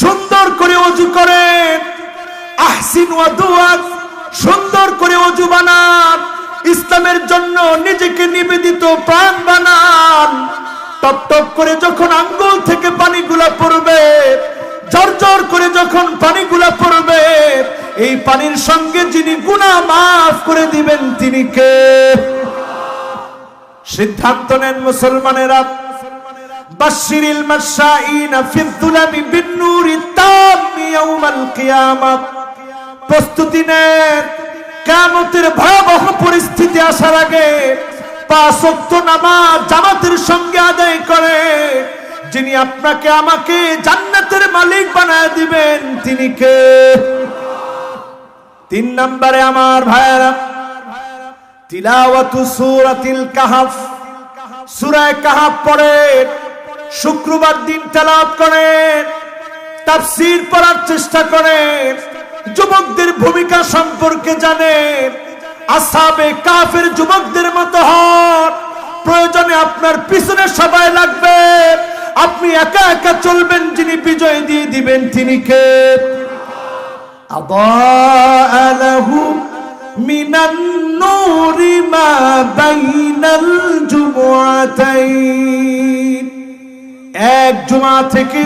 সুন্দর করে ওযু করেন, আহসিন ওয়া দুআত, সুন্দর করে ওযু বানান, ইসলামের জন্য নিজেকে নিবেদিত প্রাণ বানান। টপ টপ করে যখন আঙ্গুল থেকে পানিগুলা পড়বে, ঝরঝর করে যখন পানিগুলা পড়বে, এই পানির সঙ্গে যিনি গুনাহ মাফ করে দিবেন তিনি কে? সিদ্ধান্ত নেন মুসলমানেরা। বাশশিরিল মাশাঈনা ফিদ-দুলামি বিন-নূরি তাম্মি ইয়াউমাল কিয়ামাহ। প্রস্তুতি নেন, কিয়ামতের ভয়াবহ পরিস্থিতি আসার আগে 5 ওয়াক্ত নামাজ জামাতের সঙ্গে আদায় করে যিনি আপনাকে আমাকে জান্নাতের মালিক বানায় দিবেন তিনি কে? 3 নম্বরে আমার ভাইয়েরা, তিলাওয়াতু সূরাতিল কাহফ। সূরা কাহফ পড়েন, শুক্রবার দিন তেলাওয়াত করেন, তাফসীর পড়ার চেষ্টা করেন, যুবকদের ভূমিকা সম্পর্কে জানেন, আসহাবে কাফের যুবকদের মতো হন। প্রয়োজনে আপনার পিছনে সবাই লাগবে, আপনি একা একা চলবেন, যিনি বিজয় দিয়ে দিবেন তিনি কে? আদাআ লাহু মিনান নূরি মা বাইনাল জুমআতাইন। এক জুমা থেকে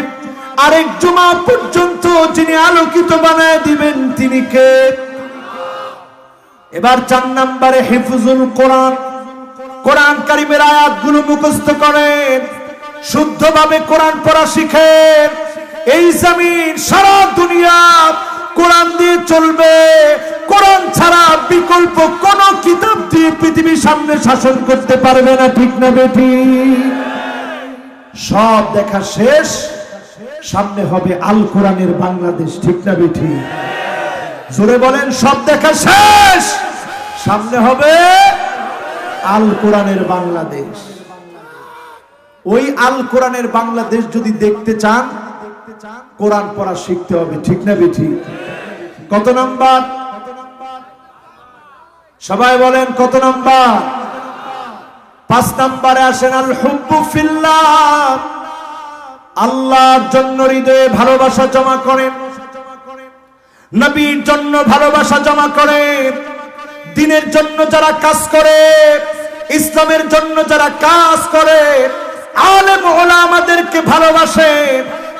আরেক জুমা পর্যন্ত যিনি আলোকিত বানায় দিবেন তিনি কে? এবার 4 নম্বরে হিফজুল কোরআন। কোরআন কারীমের আয়াতগুলো মুখস্থ করেন, শুদ্ধভাবে কোরআন পড়া শিখেন। এই জমিন সারা দুনিয়া কোরআন দিয়ে চলবে, কোরআন ছাড়া বিকল্প কোন কিতাব দিয়ে পৃথিবীর সামনে শাসন করতে পারবে না, ঠিক না বেঠি? সব দেখা শেষ, সামনে হবে আল কোরআনের বাংলাদেশ, ঠিক না বেঠি? জোরে বলেন, সব দেখা শেষ, সামনে হবে আল কোরআনের বাংলাদেশ। ওই আল কোরআনের বাংলাদেশ যদি দেখতে চান, কোরআন পড়া শিখতে হবে, ঠিক না বেঠি? কত নাম্বার? সবাই বলেন কত নাম্বার? 5 নম্বরে আসেন, আল হুব্বু ফিল্লাহ। আল্লাহর জন্য হৃদয়ে ভালোবাসা জমা করেন, নবীর জন্য ভালোবাসা জমা করে, দ্বীনের জন্য যারা কাজ করে, ইসলামের জন্য যারা কাজ করে, আলেম ওলামাদেরকে ভালোবাসে।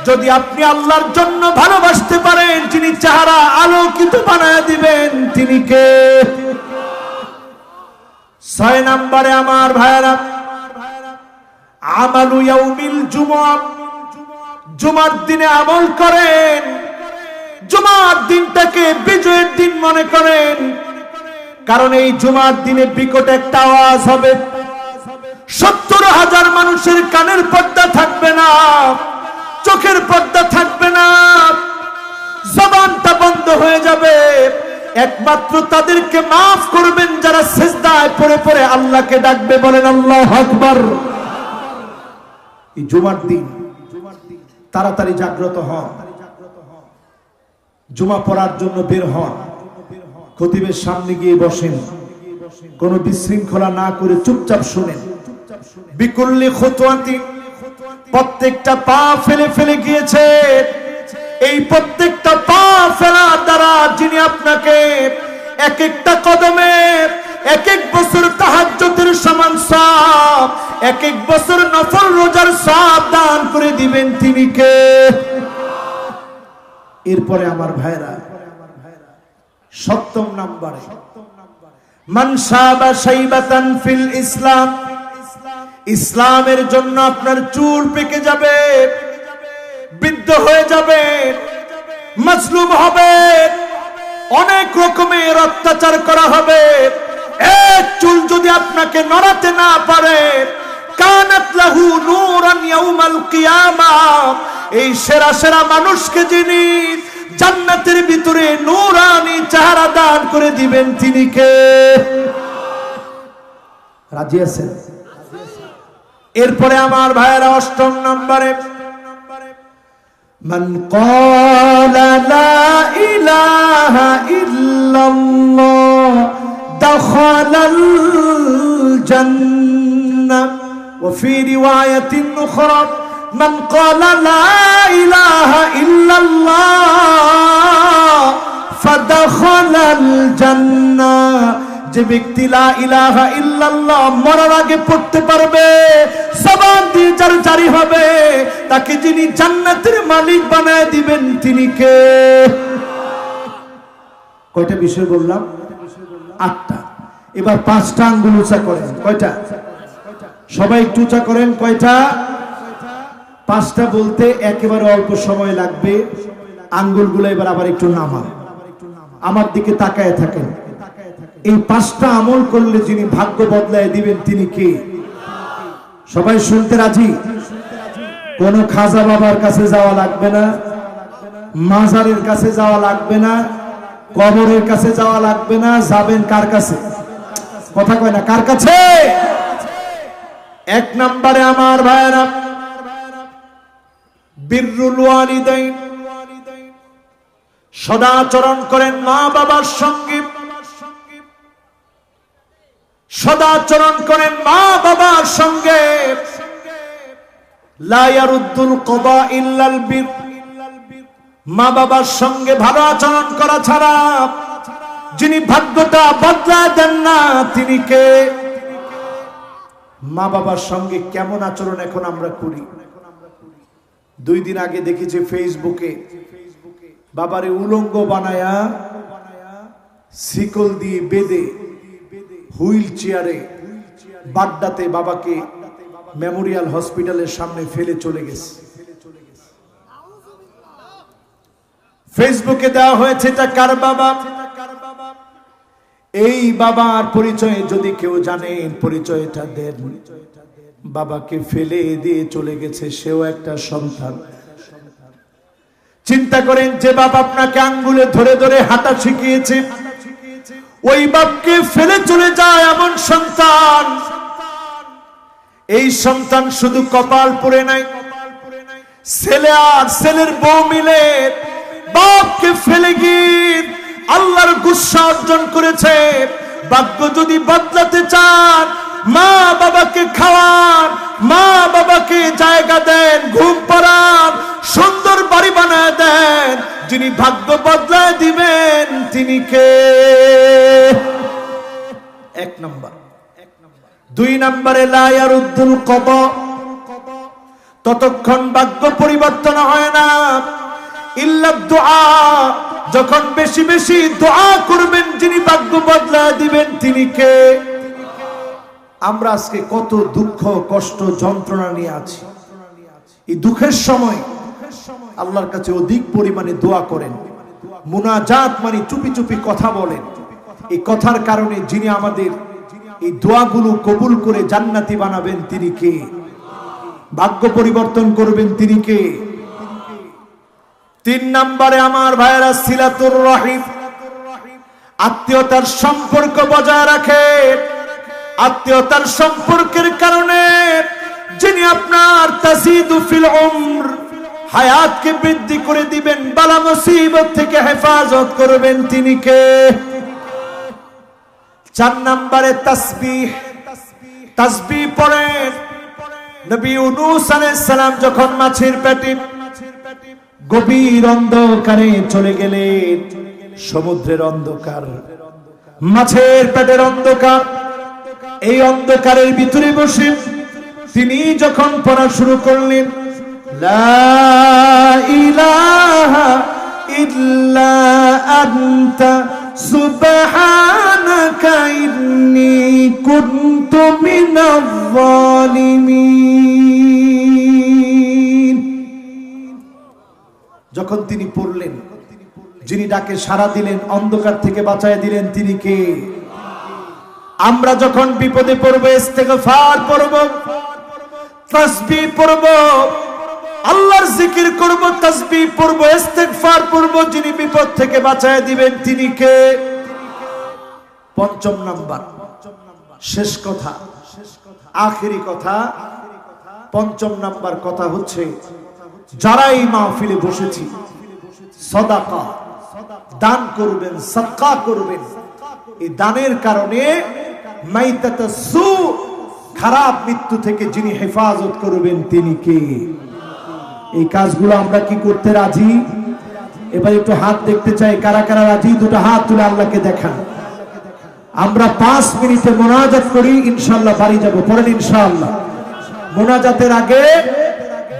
যদি আপনি আল্লাহর জন্য ভালোবাসতে পারেন, যিনি চেহারা আলোকিত বানায় দিবেন তিনি কে? 6 নম্বরে আমার ভাইয়েরা, আমালু ইয়াউমিল জুমআহ। জুমার দিনে আমল করেন, জুমার দিনটাকে বিজয়ের দিন মনে করেন, কারণ এই জুমার দিনে বিকট একটা আওয়াজ হবে। 70,000 মানুষের কানের পর্দা থাকবে না, চোখের পর্দা থাকবে না, জবানটা বন্ধ হয়ে যাবে। একমাত্র তাদেরকে মাফ করবেন যারা সিজদায় পড়ে পড়ে আল্লাহকে ডাকবে, বলেন আল্লাহু আকবার। এই জুমার দিন তাড়াতাড়ি জাগ্রত হন, জুমা পড়ার জন্য বের হন, খতিবের সামনে গিয়ে বসেন, কোনো বিশৃঙ্খলা না করে চুপচাপ শুনেন। বিকুল্লি খুতওয়াতি, প্রত্যেকটা পা ফেলে ফেলে গিয়েছে, এই প্রত্যেকটা পা ফেলার দ্বারা যিনি আপনাকে এক একটা কদমে এক এক বছর তাহাজ্জুদের সমান সওয়াব, এক এক বছর নফল রোজার সওয়াব দান করে দিবেন তিনি কে? এরপরে আমার ভাইরা 7ম নম্বরে মান শাবা শাইবাতান ফিল ইসলাম, ইসলামের জন্য আপনার চুল পেকে যাবে, বৃদ্ধ হয়ে যাবে, মাজলুম হবে, অনেক রকমের অত্যাচার করা হবে, এক চুল যদি আপনাকে নড়াতে না পারে, কানাত লাহু নূরান ইয়াউমাল কিয়ামাহ, এই সেরা সেরা মানুষকে যিনি জান্নাতের ভিতরে নূরানি চেহারা দান করে দিবেন তিনি কে? রাজি আছেন? এরপরে আমার ভাইয়েরা 8ম নম্বরে মান ক্বালা লা ইলাহা ইল্লাল্লাহ দাখালাল জান্নাহ ওয়া ফি রিওয়ায়াতিন উখরা মান ক্বালা লা ইলাহা ইল্লাল্লাহ ফাদাখালাল জান্নাহ, যে ব্যক্তি লা ইলাহা ইল্লাল্লাহ মরার আগে পড়তে পারবে, জবান দিয়ে যার জারি হবে, তাকে যিনি জান্নাতের মালিক বানায় দিবেন তিনি কে? কয়টা বিষয় বললাম? 8টা। এবার 5টা আঙ্গুল উঁচা করেন। কয়টা? সবাই একটু উঁচা করেন। কয়টা? 5টা বলতে একেবারে অল্প সময় লাগবে। আঙ্গুলগুলো এবার আবার একটু নামান, আমার দিকে তাকায় থাকেন। এই 5টা আমল করলে যিনি ভাগ্য বদলায় দিবেন তিনি কে? সবাই শুনতে রাজি? কোন খাজা বাবার কাছে যাওয়া লাগবে না, মাজারের কাছে যাওয়া লাগবে না, কবরের কাছে যাওয়া লাগবে না। যাবেন কার কাছে? কথা কয় না, কার কাছে? 1 নম্বরে আমার ভাইরা বিররুল ওয়ালিদাইন, সদাচরণ করেন মা বাবার সঙ্গে, সদাচরণ করেন মা বাবার সঙ্গে। লা ইয়ারুদ্দুল কদা ইল্লাল বির, মা বাবার সঙ্গে ভালো আচরণ করা ছাড়া যিনি ভাগ্যটা বদলায় দেন না তিনি কে? মা বাবার সঙ্গে কেমন আচরণ এখন আমরা করি? 2 দিন আগে দেখেছি ফেসবুকে বাবারে উলঙ্গ বানায়া শিকল দিয়ে বেঁধে হুইল চেয়ারে বাড্ডাতে বাবাকে মেমোরিয়াল হসপিটালের সামনে ফেলে চলে গেছে। ফেসবুকে দেওয়া হয়েছে এটা কার বাবা? এই বাবার পরিচয় যদি কেউ জানেন পরিচয়টা দেন। বাবাকে ফেলে দিয়ে চলে গেছে, সেও একটা সন্তান। চিন্তা করেন, যে বাবা আপনাকে আঙ্গুলে ধরে ধরে হাঁটা শিখিয়েছে, ওই বাপকে ফেলে চলে যায় এমন সন্তান। এই সন্তান শুধু কপাল পড়ে নাই, ছেলে আর ছেলের বউ মিলে বাপকে ফেলে গিয়ে আল্লাহর গুসা অর্জন করেছে। ভাগ্য যদি বদলাতে চান, মা বাবাকে খাওয়ান, মা বাবাকে জায়গা দেন, ঘুম পাড়ান, সুন্দর বাড়ি বানায় দেন। যিনি ভাগ্য বদলায় দিবেন তিনি কে? 1 নম্বর। 2 নম্বরে লা ইয়ারুদ্দুল কদা, ততক্ষণ ভাগ্য পরিবর্তন হয় না ইল্লা দুআ, যখন বেশি বেশি দোয়া করবেন যিনি ভাগ্য বদলায় দিবেন তিনি কে? আমরা আজকে কত দুঃখ কষ্ট যন্ত্রণা নিয়ে আছি। এই দুঃখের সময় আল্লাহর কাছে অধিক পরিমাণে দোয়া করেন। মুনাজাত মানে চুপি চুপি কথা বলেন। এই কথার কারণে যিনি আমাদের এই দোয়াগুলো কবুল করে জান্নাতি বানাবেন তিনি কে? ভাগ্য পরিবর্তন করবেন তিনি কে? 3 নম্বরে আমার ভাইরা সিলাতুর রহিম, আত্মীয়তার সম্পর্ক বজায় রাখে। আত্মীয়তার সম্পর্কের কারণে যিনি আপনার তাজিদু ফিল উমর, হায়াতকে বৃদ্ধি করে দিবেন, বালা মুসিবত থেকে হেফাজত করবেন তিনি কে? 4 নম্বরে তাসবিহ, তাসবিহ পড়েন। নবী ইউনূস আলাইহিস সালাম যখন মাছের পেটে গভীর অন্ধকারে চলে গেলেন, সমুদ্রের অন্ধকার, মাছের পেটের অন্ধকার, এই অন্ধকারের ভিতরে বসে তিনি যখন পড়া শুরু করলেন, লা ইলাহা ইল্লা আনতা সুবহানাকা ইন্নী কুনতু মিনাজ জালিমিন। যখন তিনি পড়লেন, যিনি ডাকে সাড়া দিলেন, অন্ধকার থেকে বাঁচায় দিলেন, তিনি কে? আমরা যখন বিপদে পড়ব, ইস্তেগফার পড়ব, তাসবিহ পড়ব, আল্লাহর জিকির করব, তাসবিহ পড়ব, ইস্তেগফার পড়ব, যিনি বিপদ থেকে বাঁচায় দিবেন তিনি কে? পঞ্চম নাম্বার, শেষ কথা, আখেরি কথা, পঞ্চম নাম্বার কথা হচ্ছে, যারা এই মাহফিলে বসেছি, সাদাকা দান করবেন, সাদকা করবেন। এই দানের কারণে মাইতাতাসু খারাপ মৃত্যু থেকে যিনি হেফাজত করবেন তিনি কে? এই কাজগুলো আমরা কি করতে রাজি? এবার একটু হাত দেখতে চাই, কারা কারা রাজি? দুটো হাত তুলে আল্লাহকে দেখান। আমরা 5 মিনিটে মোনাজাত করি, ইনশাআল্লাহ বাড়ি যাব। পড়েন ইনশাআল্লাহ। মোনাজাতের আগে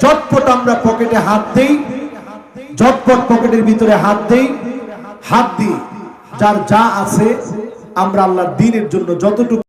ঝটপট আমরা পকেটে হাত দেই, ঝটপট পকেটের ভিতরে হাত দেই, হাত দিই, যার যা আছে আমরা আল্লাহর দ্বীনের জন্য যতটুকু